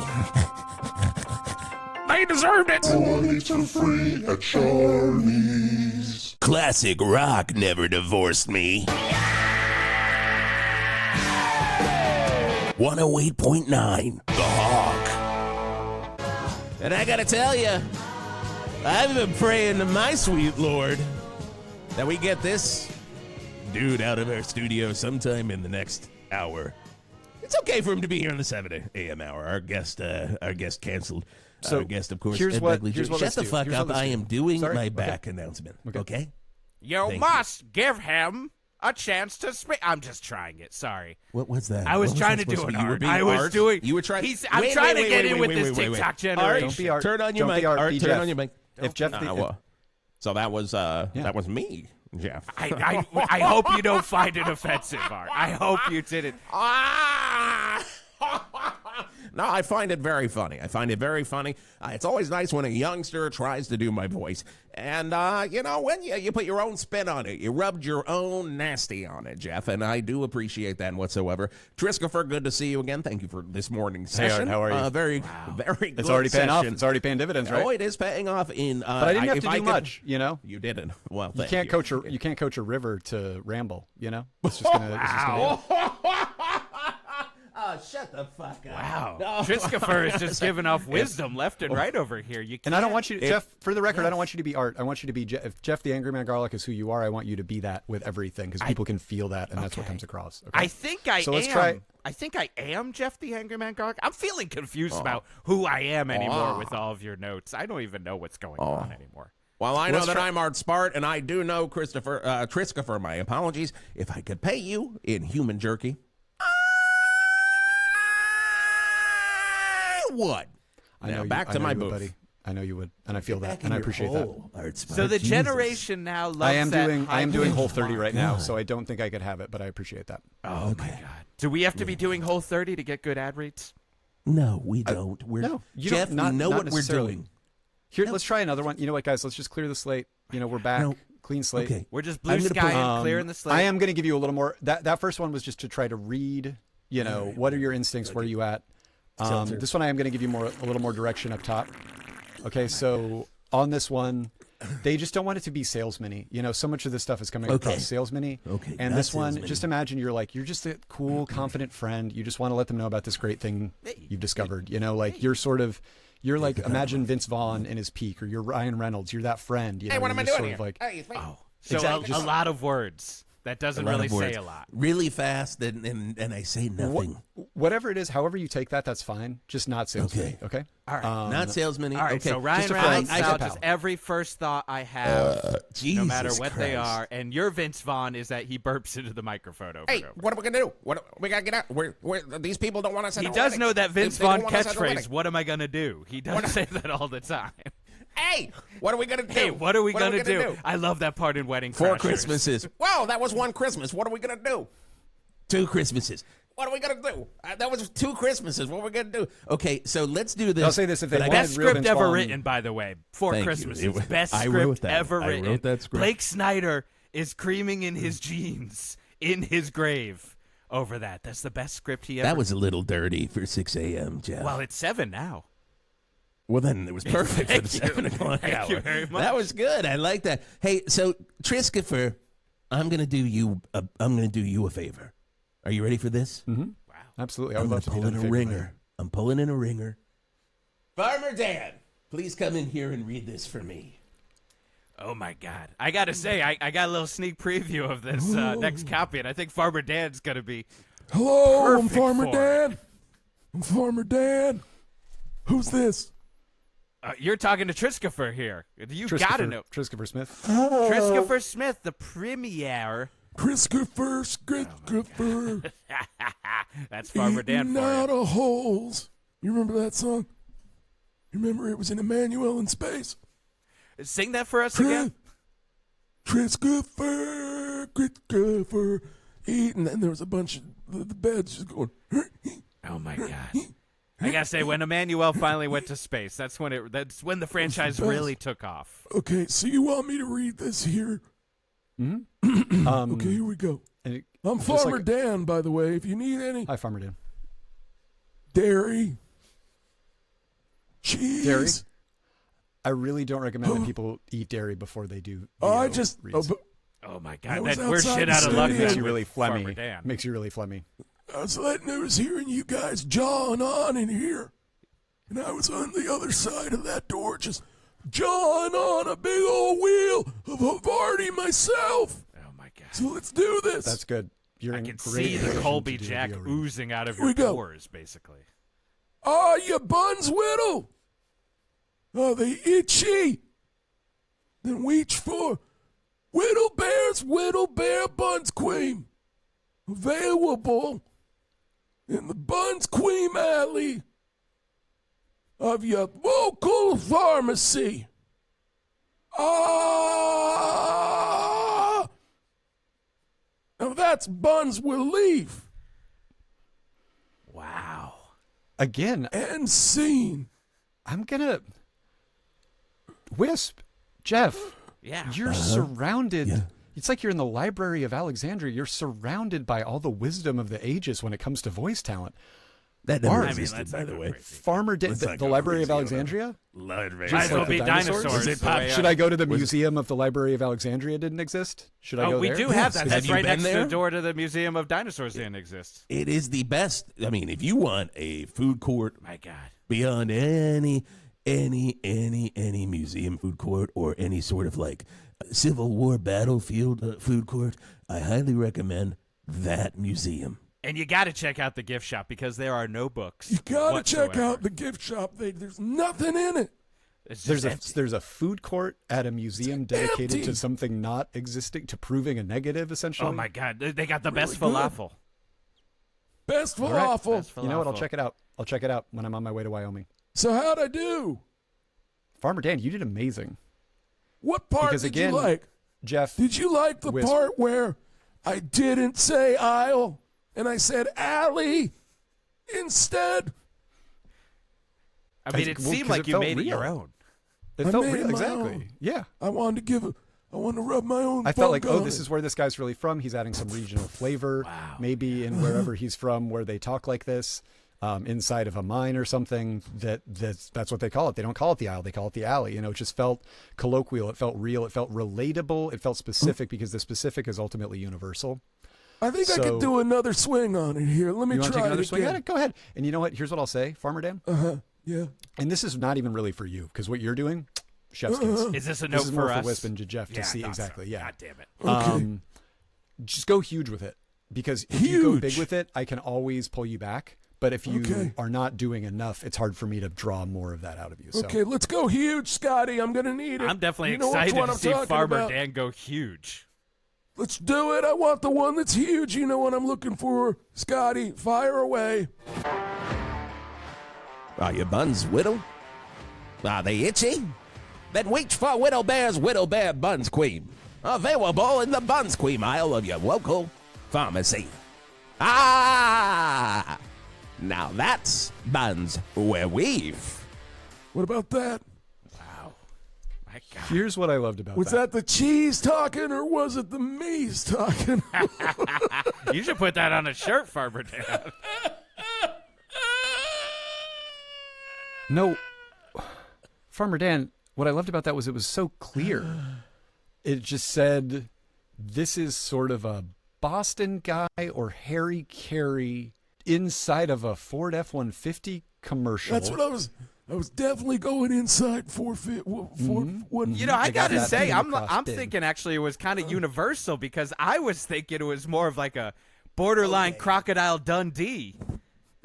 They deserved it! 22 free at Charney's. Classic rock never divorced me. 108.9, The Hawk. And I gotta tell you, I've been praying to my sweet Lord that we get this dude out of our studio sometime in the next hour. It's okay for him to be here in the 7 a.m. hour. Our guest canceled. So our guest, of course, here's Ed what Begley. let's Shut the do. fuck Here's up. what let's I do. am doing Sorry? my back announcement. Okay? You Thank must give him a chance to speak. I'm just trying it. Sorry. What was that? I was What trying that to do supposed an be? You were art. being I was art? doing. You were trying. I'm trying to get in with this TikTok generation. Don't be Art. Turn on your Don't mic. be Art. Art, Be turn Geoff. on your mic. If Geoff, So that was me, Geoff. I hope you don't find it offensive, Art. I hope you didn't. No, I find it very funny. It's always nice when a youngster tries to do my voice. And, when you put your own spin on it, you rubbed your own nasty on it, Geoff, and I do appreciate that whatsoever. Triscopher, good to see you again. Thank you for this morning's session. Hey, Art, how are you? Very good It's already paying off. session. It's already paying dividends, right? Oh, it is paying off. But I didn't have to do much, you know? You didn't. Well, You can't coach a river to ramble, you know? It's just gonna Oh, shut the fuck up. Wow. Triscopher is just giving off wisdom left and right over here. And I don't want you to, Geoff, for the record, I don't want you to be Art. I want you to be, if Geoff the Angry Man Garlock is who you are, I want you to be that with everything, because people can feel that, and that's what comes across. Okay? I think I am. Let's try. I think I am Geoff the Angry Man Garlic. I'm feeling confused about who I am anymore with all of your notes. I don't even know what's going on anymore. Well, I know that I'm Art Spart, and I do know Triscopher. My apologies. If I could pay you in human jerky, I would. Now, back to my booth. Buddy. I know you would, and I feel that, and I appreciate that. So the generation now loves I am that doing Whole 30 right now, so I don't think I could have it, but I appreciate that. Oh my God! Do we have to be doing Whole 30 to get good ad reads? No, we don't. Geoff, we know what we're doing. Here, let's try another one. You know what, guys? Let's just clear the slate. You know, we're back. Clean slate. Okay. We're just blue sky and clearing the slate. I am going to give you a little more. That first one was just to try to read, what are your instincts? Where are you at? This one I am going to give you a little more direction up top. Okay, so on this one, they just don't want it to be salesman-y. So much of this stuff is coming across salesman-y. Okay, and this one, just imagine you're just a cool, confident friend. You just want to let them know about this great thing you've discovered. You're like, imagine Vince Vaughn in his peak, or you're Ryan Reynolds. You're that friend. Hey, what am I doing here? So exactly. A lot of words. That doesn't really say a lot. Really fast, and I say nothing. Whatever it is, however you take that, that's fine. Just not salesman. Okay? All right. Not salesman. All right, okay. so Ryan Reynolds style, just every first thought I have, no matter what they are. And your Vince Vaughn is that he burps into the microphone over and over. What are we going to do? We got to get out. These people don't want us at He the does wedding. know that Vince They Vaughn don't want us at the catchphrase, wedding. what am I going to do? He does say that all the time. Hey, what are we going to do? Hey, what are we going to do? I love that part in Wedding Crashers. 4 Christmases. Well, that was one Christmas. What are we going to do? 2 Christmases. What are we going to do? That was 2 Christmases. What are we going to do? Okay, so let's do this. I'll say this. If they best script ever written, by the way. 4 Christmases. Best script ever written. I wrote that script. Blake Snyder is creaming in his jeans in his grave over that. That's the best script he ever. That was a little dirty for 6 a.m., Geoff. Well, it's 7 now. Well, then it was perfect for the 7 o'clock hour. Thank you very much. That was good. I like that. Hey, so Triscopher, I'm going to do you a favor. Are you ready for this? Mm-hmm. Wow. Absolutely. I would love to pull in a ringer. I'm pulling in a ringer. Farmer Dan, please come in here and read this for me. Oh, my God. I got to say, I got a little sneak preview of this next copy, and I think Farmer Dan's going to be Hello, I'm perfect Farmer for Dan. it. I'm Farmer Dan. Who's this? You're talking to Triscopher here. You gotta know. Triscopher Smith. Triscopher Smith, the premier. Triscopher. That's Farmer Dan for out you. of holes. You remember that song? You remember it was in Emmanuel in Space? Sing that for us again. Triscopher, and then there was a bunch of the beds just going. Oh my God! I gotta say, when Emmanuel finally went to space, that's when the franchise really took off. Okay, so you want me to read this here? Mm-hmm. Okay, here we go. I'm Farmer Dan, by the way. If you need any. Hi, Farmer Dan. Dairy. Cheese. Dairy. I really don't recommend that people eat dairy before they do. Oh my God, we're shit out of luck. Makes you really phlegmy. Dan. Makes you really phlegmy. I was hearing you guys jawing on in here, and I was on the other side of that door, just jawing on a big old wheel of Havarti myself. Oh my God! So let's do this. That's good. I can see the Colby Jack oozing out of your pores, basically. You buns whittle. They itchy. Then reach for Whittle Bear Buns Cream. Available in the Buns Cream Alley of your local pharmacy. Now that's Buns Relief. Wow. Again. And scene. I'm gonna... Wisp, Geoff, you're surrounded. Yeah. It's like you're in the Library of Alexandria. You're surrounded by all the wisdom of the ages when it comes to voice talent. That never existed, by the way. Farmer the Library of Alexandria? Might as well be dinosaurs. Should I go to the Museum of the Library of Alexandria? Didn't exist? Should I go there? We do have that. That's right next to the door to the Museum of Dinosaurs. Didn't exist. It is the best. I mean, if you want a food court, my God, beyond any museum food court or any sort of like Civil War battlefield food court, I highly recommend that museum. And you got to check out the gift shop because there are no books. You got to check out the gift shop. There's nothing in it. There's a food court at a museum dedicated to something not existing, to proving a negative, essentially. Oh my God, they got the best falafel. Best falafel. Best falafel. You know what? I'll check it out. I'll check it out when I'm on my way to Wyoming. So how'd I do? Farmer Dan, you did amazing. What part did you like? Geoff, did you like the part where I didn't say aisle and I said alley instead? I mean, it seemed like you made it your own. It felt real, exactly. Yeah. I wanted to rub my own. I felt like, this is where this guy's really from. He's adding some regional flavor. Wow. Maybe in wherever he's from, where they talk like this. Inside of a mine or something, that's what they call it. They don't call it the aisle, they call it the alley. It just felt colloquial, it felt real, it felt relatable, it felt specific, because the specific is ultimately universal. I think I could do another swing on it here. Let me try take another it swing again. at it? Go ahead. And you know what? Here's what I'll say, Farmer Dan. Yeah. And this is not even really for you, because what you're doing, chef's kiss. Is this a note for for us? For Wisp and Geoff to see exactly. So. Yeah. God damn it. Okay. Just go huge with it, because if you go big with it, I can always pull you back. But if you are not doing enough, it's hard for me to draw more of that out of you. So. Okay, let's go huge, Scotty. I'm going to need it. I'm definitely excited to see Farmer Dan go huge. Let's do it. I want the one that's huge. You know what I'm looking for. Scotty, fire away. Are your buns whittle? Are they itchy? Then reach for Whittle Bear Buns Cream. Available in the Buns Cream aisle of your local pharmacy. Now that's Buns Weave. What about that? Wow. My God. Here's what I loved about that. Was that the cheese talking or was it the me's talking? You should put that on a shirt, Farmer Dan. No. Farmer Dan, what I loved about that was it was so clear. It just said, this is sort of a Boston guy or Harry Carey inside of a Ford F-150 commercial. That's what I was definitely going inside Ford. You know, I gotta say, I'm thinking actually it was kind of universal, because I was thinking it was more of like a borderline Crocodile Dundee.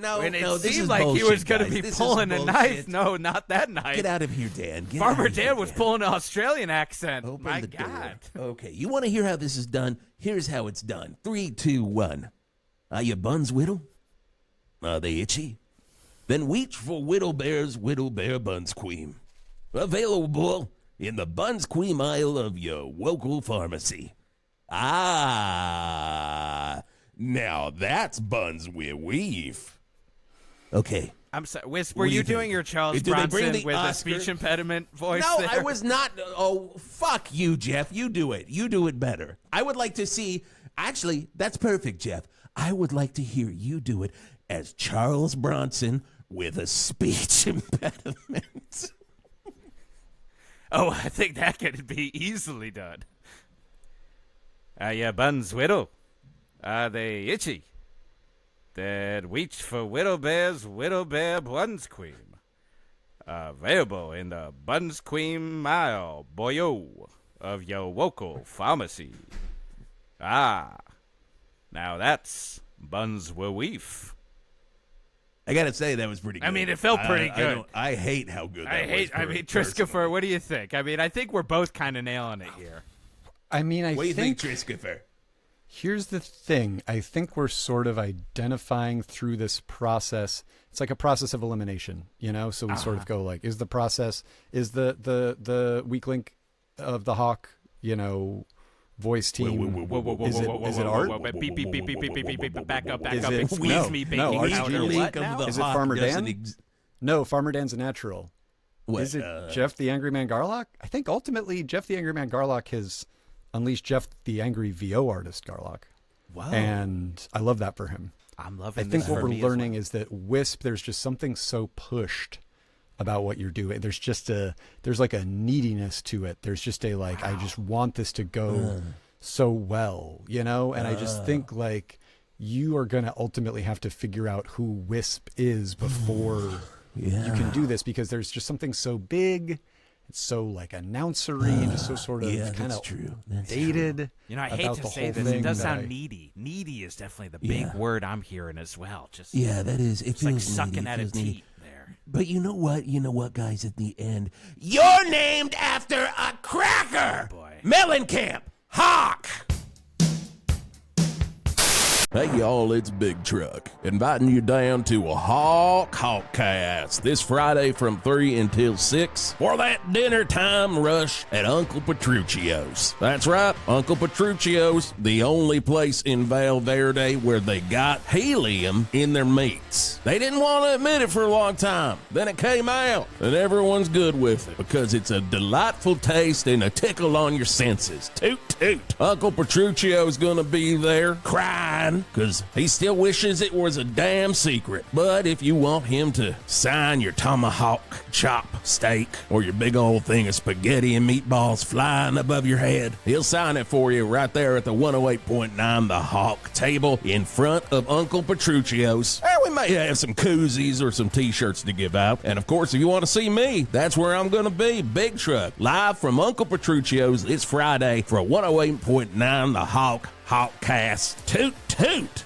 When it this seemed is like bullshit, he was going to guys. be This is pulling a knife. bullshit. No, not that knife. Get out of here, Dan. Get Farmer out of here, Dan was Dan. pulling an Australian accent. Open My the God. door. Okay, you want to hear how this is done? Here's how it's done. 3, 2, 1. Are your buns whittle? Are they itchy? Then reach for Whittle Bear's Whittle Bear Buns Cream. Available in the Buns Cream aisle of your local pharmacy. Ah, now that's buns with weave. Okay. I'm sorry. Wisp, What were do you you doing think? your Charles Did they bring Bronson the with a Oscar? speech impediment voice No, there? I was not. Oh, fuck you, Geoff. You do it. You do it better. I would like to see. Actually, that's perfect, Geoff. I would like to hear you do it as Charles Bronson with a speech impediment. Oh, I think that could be easily done. Are your buns whittle? Are they itchy? Then reach for Whittle Bear's Whittle Bear Buns Cream. Available in the Buns Cream aisle, boyo, of your local pharmacy. Ah, now that's buns with weave. I gotta say that was pretty good. I mean, it felt pretty good. I hate how good that was. I mean, Triscopher, what do you think? I mean, I think we're both kind of nailing it here. I mean, What do you think, Triscopher? Here's the thing. I think we're sort of identifying through this process. It's like a process of elimination, you know? So we sort of go like, is the process, is the weak link of the Hawk, you know, voice team, is it Art? Beep, beep, beep, beep, beep, beep, beep, beep, back up, Is back up. it- Excuse no, me, no, baking Art powder. Link What of now? the Is it Hawk Farmer doesn't Dan? No, Farmer Dan's a natural. What, Is it Geoff the Angry Man Garlock? I think ultimately Geoff the Angry Man Garlock has unleashed Geoff the Angry VO artist Garlock. Wow. And I love that for him. I'm loving I think this what for we're me as learning well. is that Wisp, there's just something so pushed about what you're doing. There's just there's like a neediness to it. There's just a like, I just want this to go so well, you know? And I just think like you are going to ultimately have to figure out who Wisp is before you can do this, because there's just something so big. It's so like announcery and just so sort of kind of dated. You know, I hate about to the say whole this. It thing does that sound I- needy. Needy is definitely the big word I'm hearing as well. Just Yeah, that is. it's like sucking at a teat there. But you know what? You know what, guys? At the end, you're named after a cracker. Boy. Mellencamp Hawk. Hey y'all, it's Big Truck, inviting you down to a Hawkcast this Friday from 3 until 6 for that dinner time rush at Uncle Petruchio's. That's right, Uncle Petruchio's, the only place in Val Verde where they got helium in their meats. They didn't want to admit it for a long time. Then it came out, and everyone's good with it because it's a delightful taste and a tickle on your senses. Toot toot. Uncle Petruchio's gonna be there crying because he still wishes it was a damn secret. But if you want him to sign your tomahawk chop steak or your big old thing of spaghetti and meatballs flying above your head, he'll sign it for you right there at the 108.9 The Hawk table in front of Uncle Petruchio's. We may have some koozies or some t-shirts to give out. And of course, if you want to see me, that's where I'm going to be. Big Truck, live from Uncle Petruchio's this Friday for 108.9 The Hawkcast. Toot toot.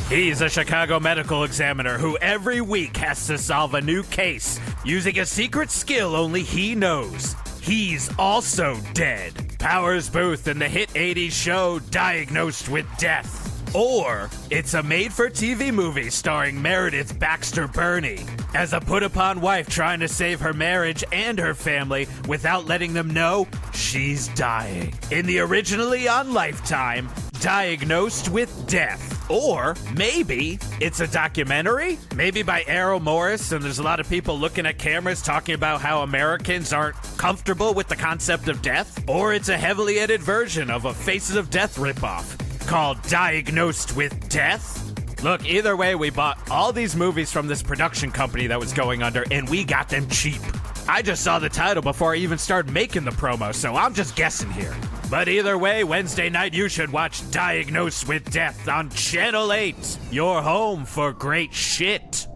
He's a Chicago medical examiner who every week has to solve a new case using a secret skill only he knows. He's also dead. Powers Booth in the hit 80s show Diagnosed with Death. Or it's a made-for-TV movie starring Meredith Baxter Birney as a put-upon wife trying to save her marriage and her family without letting them know she's dying. In the originally on Lifetime, Diagnosed with Death. Or maybe it's a documentary, maybe by Errol Morris, and there's a lot of people looking at cameras talking about how Americans aren't comfortable with the concept of death. Or it's a heavily edited version of a Faces of Death ripoff called Diagnosed with Death. Look, either way, we bought all these movies from this production company that was going under, and we got them cheap. I just saw the title before I even started making the promo, so I'm just guessing here. But either way, Wednesday night you should watch Diagnosed with Death on Channel 8, your home for great shit.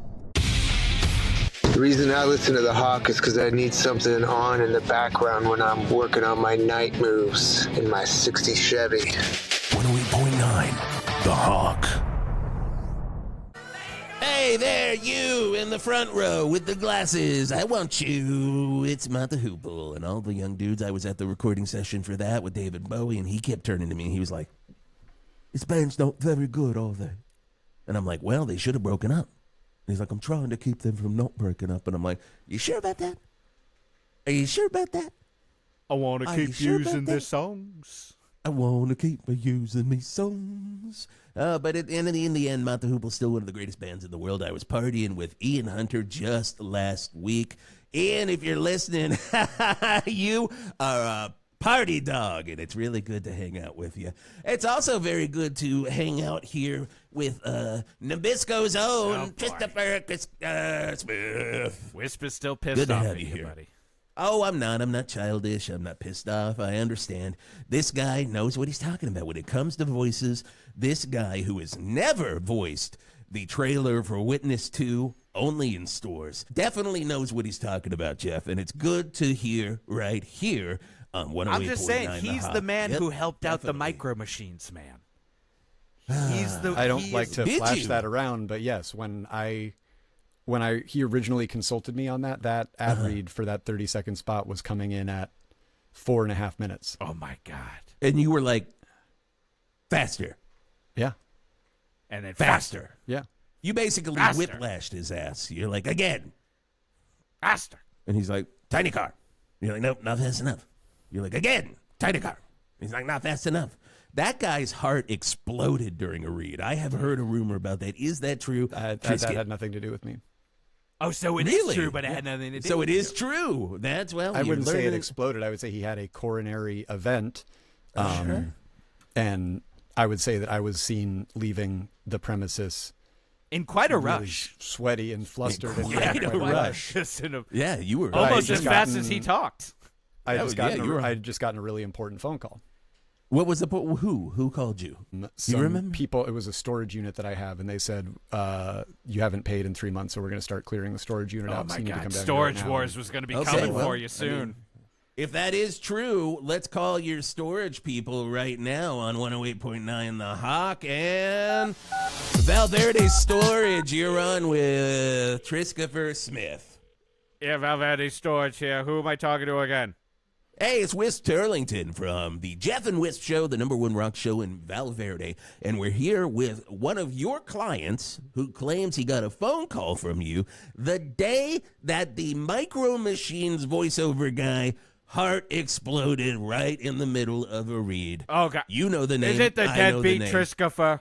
The reason I listen to the Hawk is because I need something on in the background when I'm working on my night moves in my 60 Chevy. 108.9 The Hawk. Hey, Hey there, you in the front row with the glasses. I want you. It's Martha Hoople and all the young dudes. I was at the recording session for that with David Bowie, and he kept turning to me, and he was like, this band's not very good, are they? And I'm like, well, they should have broken up. And he's like, I'm trying to keep them from not breaking up. And I'm like, you sure about that? Are you sure about that? I want to keep using their songs. I want to keep using me songs. But in the end, Martha Hoople's still one of the greatest bands in the world. I was partying with Ian Hunter just last week. Ian, if you're listening, you are a party dog, and it's really good to hang out with you. It's also very good to hang out here with Nabisco's own Triscopher Smith. Wisp is still pissed off at you, buddy. Oh, I'm not. I'm not childish. I'm not pissed off. I understand. This guy knows what he's talking about. When it comes to voices, this guy who has never voiced the trailer for Witness 2, only in stores, definitely knows what he's talking about, Geoff. And it's good to hear right here on 108.9. I'm just saying, he's the man who helped out the Micro Machines, man. I don't like to flash that around, but yes, when he originally consulted me on that ad read for that 30-second spot was coming in at 4.5 minutes. Oh my God. And you were like, faster. Yeah. And then faster. Yeah. You basically whiplashed his ass. You're like, again. Faster. And he's like, tiny car. You're like, nope, not fast enough. You're like, again, tiny car. He's like, not fast enough. That guy's heart exploded during a read. I have heard a rumor about that. Is that true? That had nothing to do with me. Oh, so it is true, but it had nothing to do with So it is true. That's, well, I wouldn't say it exploded. I would say he had a coronary event. Sure. And I would say that I was seen leaving the premises in quite a really rush. Sweaty and flustered. In quite a rush. Yeah, you were almost as fast as he talked. I had just gotten a really important phone call. What was the who called you? Some you remember? People. It was a storage unit that I have, and they said you haven't paid in 3 months, so we're going to start clearing the storage unit out. Oh my So you need to God! come down Storage here right Wars was going to be coming for you soon. I mean, if that is true, let's call your storage people right now on 108.9 The Hawk and Valverde Storage. You're on with Triscopher Smith. Yeah, Valverde Storage here. Who am I talking to again? Hey, it's Whisp Turlington from the Geoff and Whisp Show, the #1 rock show in Valverde, and we're here with one of your clients who claims he got a phone call from you the day that the Micro Machines voiceover guy heart exploded right in the middle of a read. Oh, God. You know the name. Is it the deadbeat Triscopher?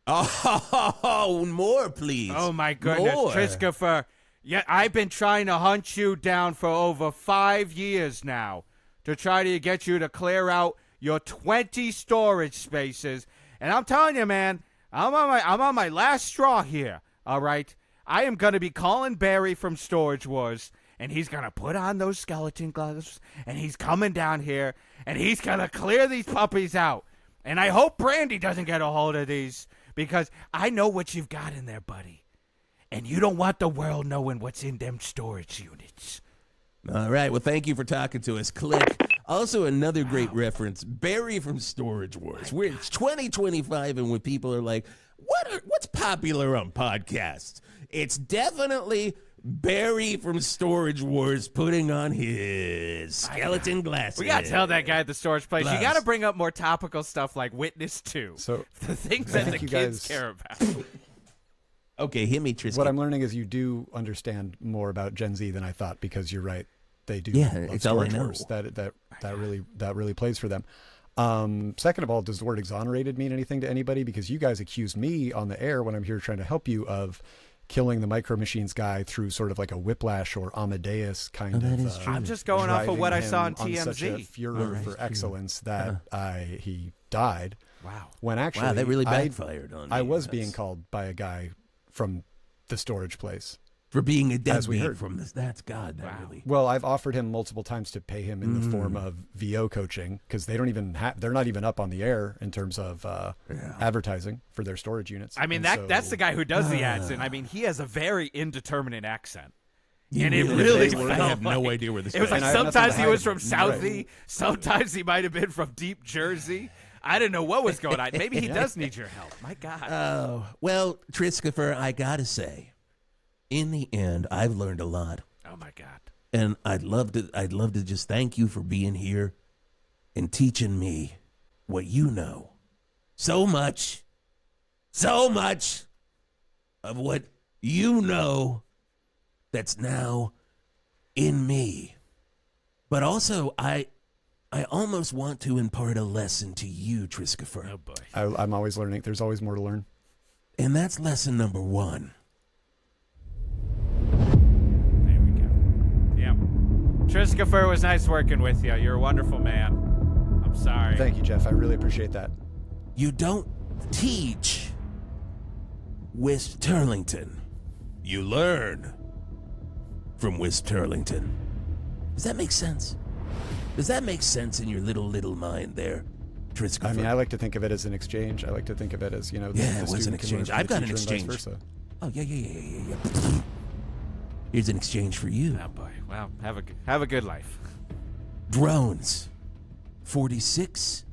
Oh, more, please. Oh, my goodness. More. Triscopher. Yeah, I've been trying to hunt you down for over 5 years now to try to get you to clear out your 20 storage spaces. And I'm telling you, man, I'm on my last straw here, all right? I am going to be calling Barry from Storage Wars, and he's going to put on those skeleton gloves, and he's coming down here, and he's going to clear these puppies out. And I hope Brandy doesn't get a hold of these, because I know what you've got in there, buddy. And you don't want the world knowing what's in them storage units. All right. Well, thank you for talking to us. Click. Also, another great reference, Barry from Storage Wars. It's 2025, and when people are like, what's popular on podcasts? It's definitely Barry from Storage Wars putting on his skeleton glasses. We got to tell that guy at the storage place, you got to bring up more topical stuff like Witness 2. So the things that the kids care about. Okay, hit me, Tristan. What I'm learning is you do understand more about Gen Z than I thought, because you're right. They do. Yeah, love it's all I Storage know. Wars. That really plays for them. Second of all, does the word exonerated mean anything to anybody? Because you guys accuse me on the air when I'm here trying to help you of killing the Micro Machines guy through sort of like a Whiplash or Amadeus kind of. I'm just going off of what I saw on TMZ. Such a furor for excellence that he died. Wow. When actually, that really backfired on me. I was being called by a guy from the storage place for being a as we deadbeat heard from this. That's God. That really. Well, I've offered him multiple times to pay him in the form of VO coaching, because they don't even they're not even up on the air in terms of advertising for their storage units. I mean, that's the guy who does the ads, and I mean, he has a very indeterminate accent. And it really I have no idea where this. It was like I have sometimes nothing he to was hide. from Southie, sometimes he might have been from Deep Jersey. I didn't know what was going on. Maybe he does need your help. My God. Oh, well, Triscopher, I gotta say, in the end, I've learned a lot. Oh my God. And I'd love to just thank you for being here and teaching me what you know. So much of what you know that's now in me. But also, I almost want to impart a lesson to you, Triscopher. Oh, boy. I'm always learning. There's always more to learn. And that's lesson number 1. There we go. Yep. Triscopher, it was nice working with you. You're a wonderful man. I'm sorry. Thank you, Geoff. I really appreciate that. You don't teach Whisp Turlington. You learn from Whisp Turlington. Does that make sense? Does that make sense in your little mind there, Triscopher? I mean, I like to think of it as an exchange. I like to think of it as, the it was an student can learn exchange. from I've the got an teacher and exchange. vice versa. Oh, yeah. Here's an exchange for you. Oh, boy. Well, have a good life. Drones, 46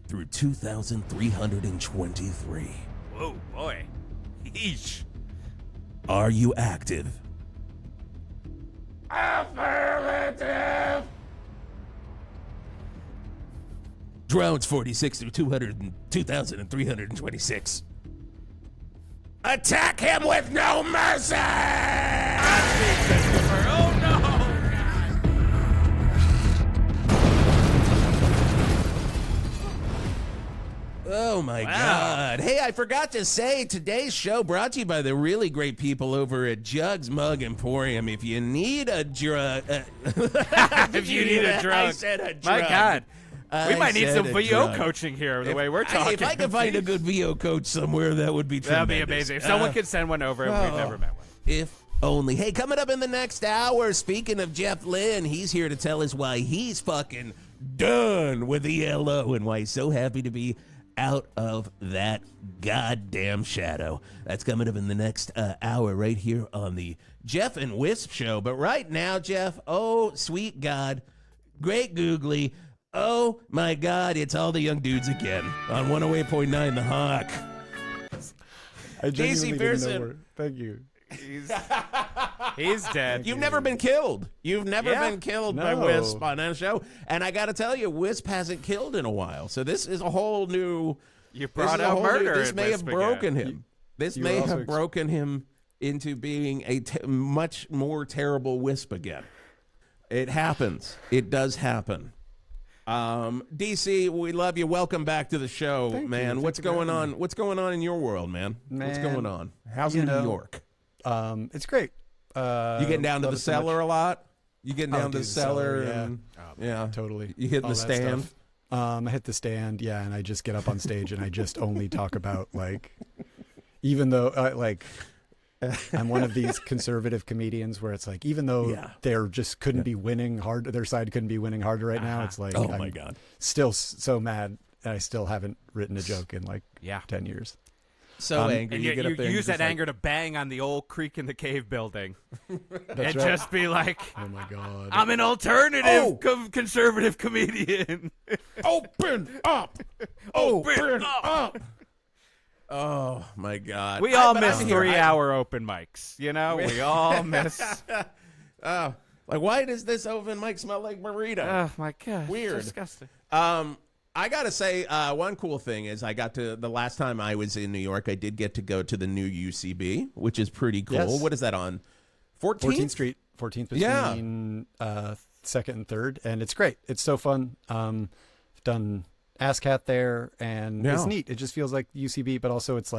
through 2,323. Whoa, boy. Yeesh. Are you active? Affirmative. Drones 46 through 2,326. Attack him with no mercy. Oh, no. Oh, my God. Hey, I forgot to say, today's show brought to you by the really great people over at Jugs Mug Emporium. If you need a drug... if you need a drug. I said a drug. My God. We might need some VO drug. coaching here, the way we're talking. If I could find a good VO coach somewhere, that would be tremendous. That'd be amazing. If someone could send one over, we've never met one. If only. Hey, coming up in the next hour, speaking of Jeff Lynn, he's here to tell us why he's fucking done with ELO and why he's so happy to be out of that goddamn shadow. That's coming up in the next hour right here on the Jeff and Wisp show. But right now, Jeff, oh, sweet God, great googly, oh, my God, it's all the young dudes again on 108.9 The Hawk. I Casey Pierson. Thank you. He's dead. You've never been killed. You've never been killed by Wisp on that show. And I got to tell you, Wisp hasn't killed in a while. So this is a whole new... You brought out murder. This may have broken again. him. This may have broken him into being a much more terrible Wisp again. It happens. It does happen. DC, we love you. Welcome back to the show, man. What's going on? What's going on in your world, man? What's going on? How's New York? It's great. You getting down to the cellar a lot? You getting down to the cellar? Yeah, totally. You hitting the stand? I hit the stand, and I just get up on stage and I just only talk about even though I'm one of these conservative comedians where it's like, even though they're just couldn't be winning hard, their side couldn't be winning harder right now. It's like, oh my God, still so mad, and I still haven't written a joke in 10 years. So angry. And you use that anger to bang on the old creek in the cave building. That's and just be like, oh my God, I'm an alternative conservative comedian. Open up. Open up. Oh my God. We all miss 3-hour open mics. We all miss. Why does this open mic smell like burrito? Oh my God. Weird. Disgusting. I gotta say, one cool thing is the last time I was in New York, I did get to go to the new UCB, which is pretty cool. Yes. What is that on? 14th Street, 14th between 2nd and 3rd, and it's great. It's so fun. I've done ASCAT there, and it's neat. It just feels like UCB, but also it's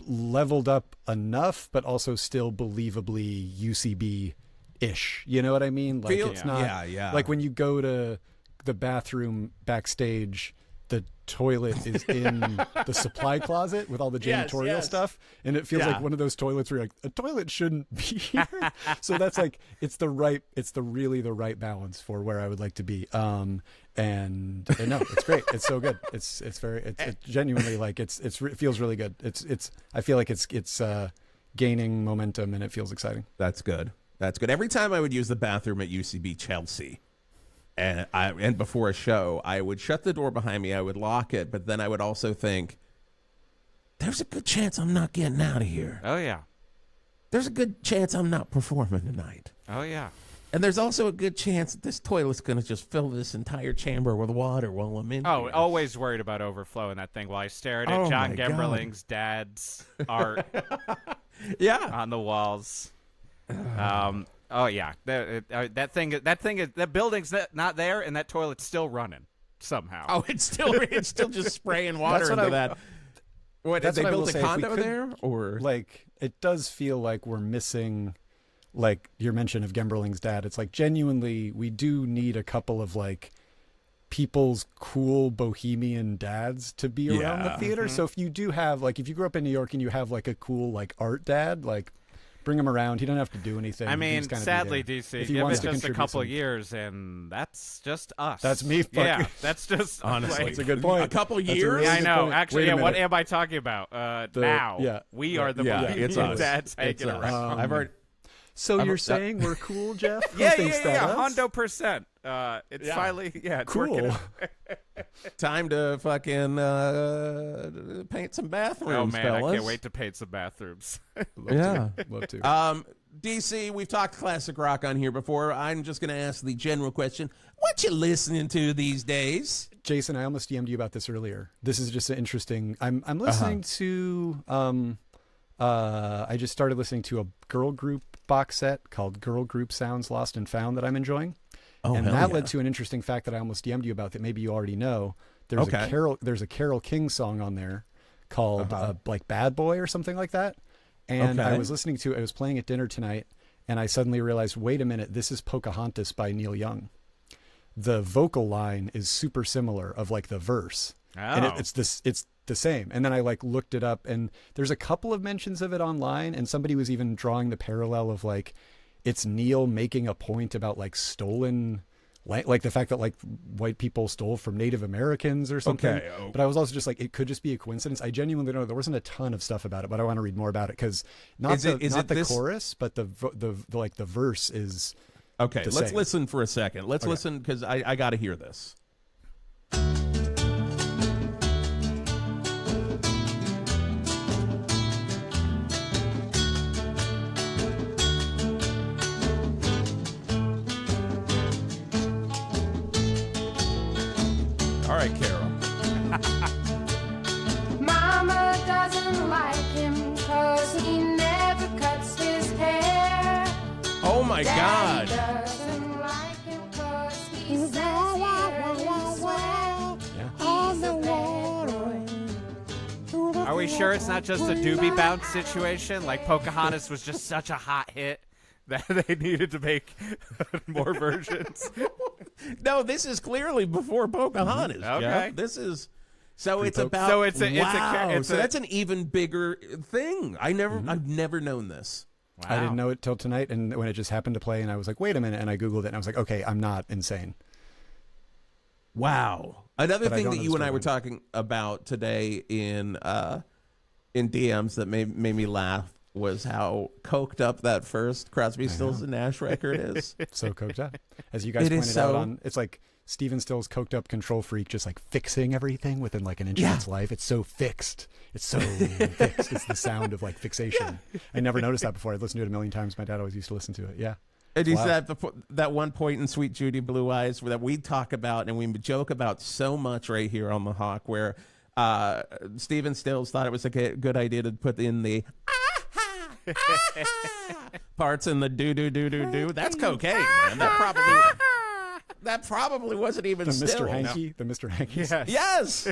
leveled up enough, but also still believably UCB-ish. You know what I mean? It's not like when you go to the bathroom backstage, the toilet is in the supply closet with all the janitorial stuff, and it feels like one of those toilets where you're like, a toilet shouldn't be here. So that's it's the really the right balance for where I would like to be. And no, it's great. It's so good. It's genuinely it feels really good. I feel like it's gaining momentum, and it feels exciting. That's good. Every time I would use the bathroom at UCB Chelsea, and before a show, I would shut the door behind me. I would lock it, but then I would also think, there's a good chance I'm not getting out of here. Oh, yeah. There's a good chance I'm not performing tonight. Oh, yeah. And there's also a good chance that this toilet's going to just fill this entire chamber with water while I'm in here. Always worried about overflowing that thing while I stared at John Gemberling's dad's art on the walls. Oh, yeah. That building's not there, and that toilet's still running somehow. Oh, it's still just spraying water into that. What, did they build a condo there? Or like, it does feel like we're missing, like your mention of Gemberling's dad. It's like, genuinely, we do need a couple of like people's cool bohemian dads to be around the theater. So if you do have, like, if you grew up in New York and you have like a cool like art dad, like, bring him around. He doesn't have to do anything. I mean, sadly, DC, give it just a couple years, and that's just us. That's me. Yeah, that's just honestly. That's a good point. A couple years? Yeah, I know. Point. Actually, what am I talking about? Now, we are the it's us. dads hanging around. I've heard. So you're saying we're cool, Geoff? Yeah, 100%. It's finally, it's cool. working. Time to fucking paint some bathrooms, oh, man, fellas. I can't wait to paint some bathrooms. Love to. DC, we've talked classic rock on here before. I'm just going to ask the general question. What you listening to these days? Jason, I almost DM'd you about this earlier. This is just an interesting... I'm listening to... I just started listening to a girl group box set called Girl Group Sounds Lost and Found that I'm enjoying. And that led to an interesting fact that I almost DM'd you about that maybe you already know. There's a Carole King song on there called like Bad Boy or something like that. And I was listening to it. I was playing at dinner tonight, and I suddenly realized, wait a minute, this is Pocahontas by Neil Young. The vocal line is super similar of like the verse. And it's the same. And then I like looked it up, and there's a couple of mentions of it online, and somebody was even drawing the parallel of like it's Neil making a point about like stolen, like the fact that like white people stole from Native Americans or something. But I was also just like, it could just be a coincidence. I genuinely don't know. There wasn't a ton of stuff about it, but I want to read more about it because not the chorus, but the verse is okay. The Let's same. listen for a second. Let's listen because I got to hear this. All right, Carol. Mama doesn't like him 'cause he never cuts his hair. Oh my God. Daddy doesn't like him 'cause he says he early swear. He's a bad boy. Are we sure it's not just a doobie bounce situation? Like Pocahontas was just such a hot hit that they needed to make more versions. No, this is clearly before Pocahontas. Okay, Jeff. This is so it's about. So it's so that's an even bigger thing. I've never known this. Wow. I didn't know it till tonight, and when it just happened to play, and I was like, wait a minute, and I Googled it, and I was like, okay, I'm not insane. Wow. Another thing that you and I were talking about today in DMs that made me laugh was how coked up that first Crosby, Stills, and Nash record is. So coked up. As you guys pointed out on, it's like Steven Stills' coked up control freak, just like fixing everything within like an inch of its life. It's so fixed. It's so fixed. It's the sound of like fixation. I never noticed that before. I'd listened to it a million times. My dad always used to listen to it. Yeah. And he said that one point in Sweet Judy Blue Eyes that we talk about and we joke about so much right here on the Hawk, where Steven Stills thought it was a good idea to put in the parts in the do. That's cocaine, man. That probably wasn't even the still. Mr. Hanky. The Mr. Hanky. Yes.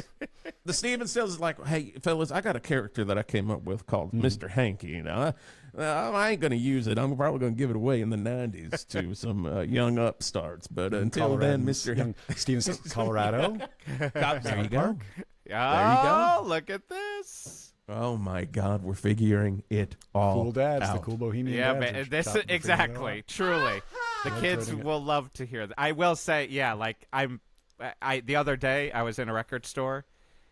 The Steven Stills is like, hey, fellas, I got a character that I came up with called Mr. Hanky. You know, I ain't going to use it. I'm probably going to give it away in the 90s to some young upstarts. But until then, Mr. Young Steven Stills, Colorado. There you go. Oh, look at this. Oh my God, we're figuring it all Cool dads, out. the cool bohemian dads. Yeah, this is exactly, truly. The kids will love to hear that. I will say, yeah, like the other day I was in a record store,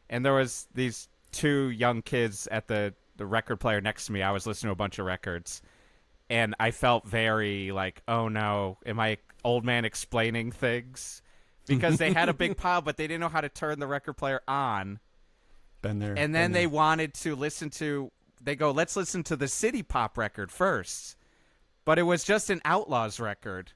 and there was these two young kids at the record player next to me. I was listening to a bunch of records, and I felt very like, oh no, am I old man explaining things? because they had a big pile, but they didn't know how to turn the record player on. Been there. And then they wanted to listen to, they go, let's listen to the City Pop record first. But it was just an Outlaws record,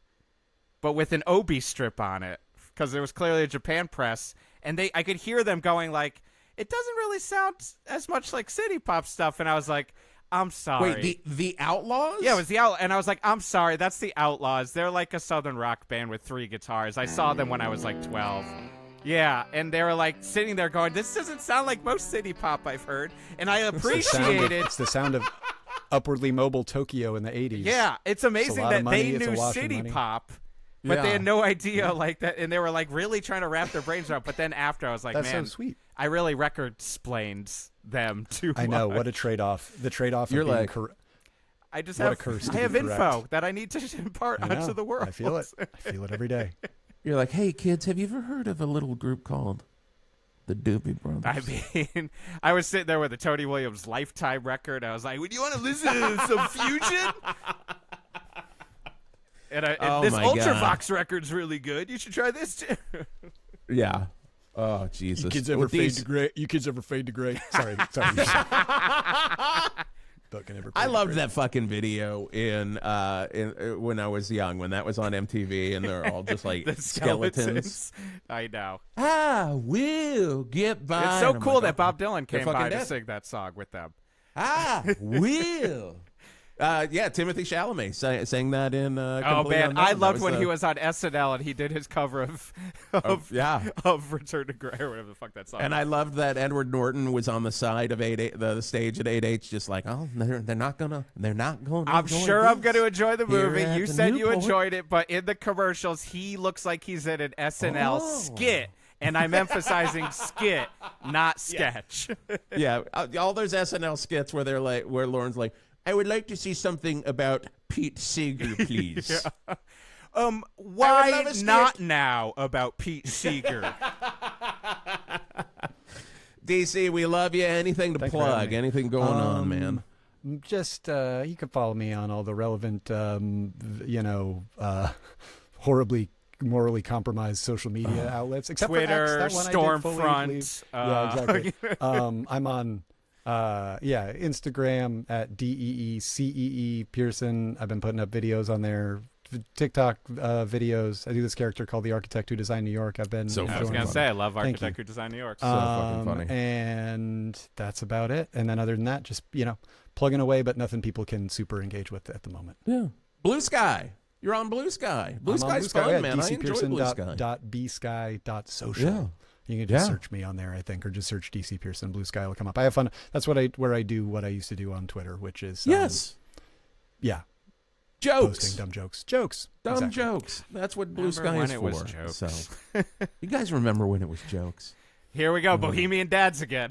but with an Obi strip on it, because there was clearly a Japan press. And I could hear them going like, it doesn't really sound as much like City Pop stuff. And I was like, I'm sorry. Wait, the Outlaws? Yeah, it was the Outlaws. And I was like, I'm sorry, that's the Outlaws. They're like a Southern rock band with 3 guitars. I saw them when I was like 12. Yeah, and they were like sitting there going, this doesn't sound like most City Pop I've heard. And I appreciate it. It's the sound of upwardly mobile Tokyo in the 80s. Yeah, it's amazing that they knew City Pop. But they had no idea like that, and they were like really trying to wrap their brains around. But then after, I was like, that's man, so sweet. I really record-splained them too much. I know, what a trade-off. The trade-off You're of being like, I just what have, a curse to I have be info correct. that I need to impart onto the world. I feel it. I feel it every day. You're like, hey, kids, have you ever heard of a little group called the Doobie Brothers? I mean, I was sitting there with the Tony Williams Lifetime record. I was like, would you want to listen to some Fusion? And this Ultravox record's really good. You should try this too. Yeah. Oh, Jesus. You kids ever fade to gray? You kids ever fade to gray? Sorry. I loved that fucking video in when I was young, when that was on MTV, and they're all just like the skeletons. I know. I will get by. It's so cool that Bob Dylan came by to sing that song with them. I will. Yeah, Timothy Chalamet sang that in. Oh man, I loved when he was on SNL and he did his cover of Return to Gray or whatever the fuck that song. And I loved that Edward Norton was on the side of the stage at 8H, just like, oh, they're not gonna. I'm sure I'm gonna enjoy the movie. at You the said you Newport. enjoyed it, but in the commercials, he looks like he's in an SNL skit. And I'm emphasizing skit, not sketch. Yeah, all those SNL skits where where Lauren's like, I would like to see something about Pete Seeger, please. Yeah. Why not now about Pete Seeger? DC, we love you. Anything to plug? Anything going on, man? Just you can follow me on all the relevant, horribly morally compromised social media outlets, except Twitter, for X, that one Stormfront. Yeah, exactly. I'm on. Instagram at DEECEE Pierson. I've been putting up videos on there, TikTok videos. I do this character called the Architect Who Designed New York. I was gonna say I love Architect Who Designed New York. So fucking funny. And that's about it. And then other than that, just plugging away, but nothing people can super engage with at the moment. Yeah. Blue Sky. You're on Blue Sky. Blue Sky's fun, man. I enjoy Blue Sky. DCPearson.bsky.social. Yeah. You can just search me on there, I think, or just search DC Pierson. Blue Sky will come up. I have fun. That's where I do what I used to do on Twitter, which is jokes, posting dumb jokes, jokes. That's what Blue Sky is for. Was jokes. So, you guys remember when it was jokes? Here we go, Bohemian Dads again.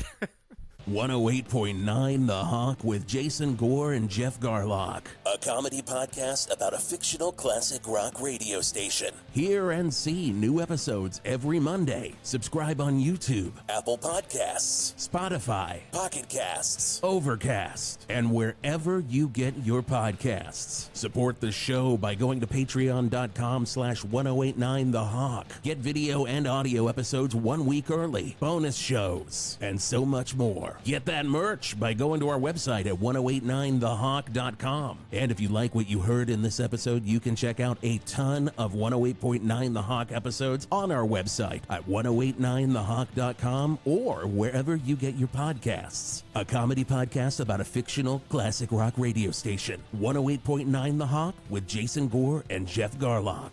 108.9 The Hawk with Jason Gore and Geoff Garlock. A comedy podcast about a fictional classic rock radio station. Hear and see new episodes every Monday. Subscribe on YouTube, Apple Podcasts, Spotify, Pocket Casts, Overcast, and wherever you get your podcasts. Support the show by going to patreon.com/1089thehawk. Get video and audio episodes 1 week early, bonus shows, and so much more. Get that merch by going to our website at 1089thehawk.com. And if you like what you heard in this episode, you can check out a ton of 108.9 The Hawk episodes on our website at 1089thehawk.com or wherever you get your podcasts. A comedy podcast about a fictional classic rock radio station. 108.9 The Hawk with Jason Gore and Geoff Garlock.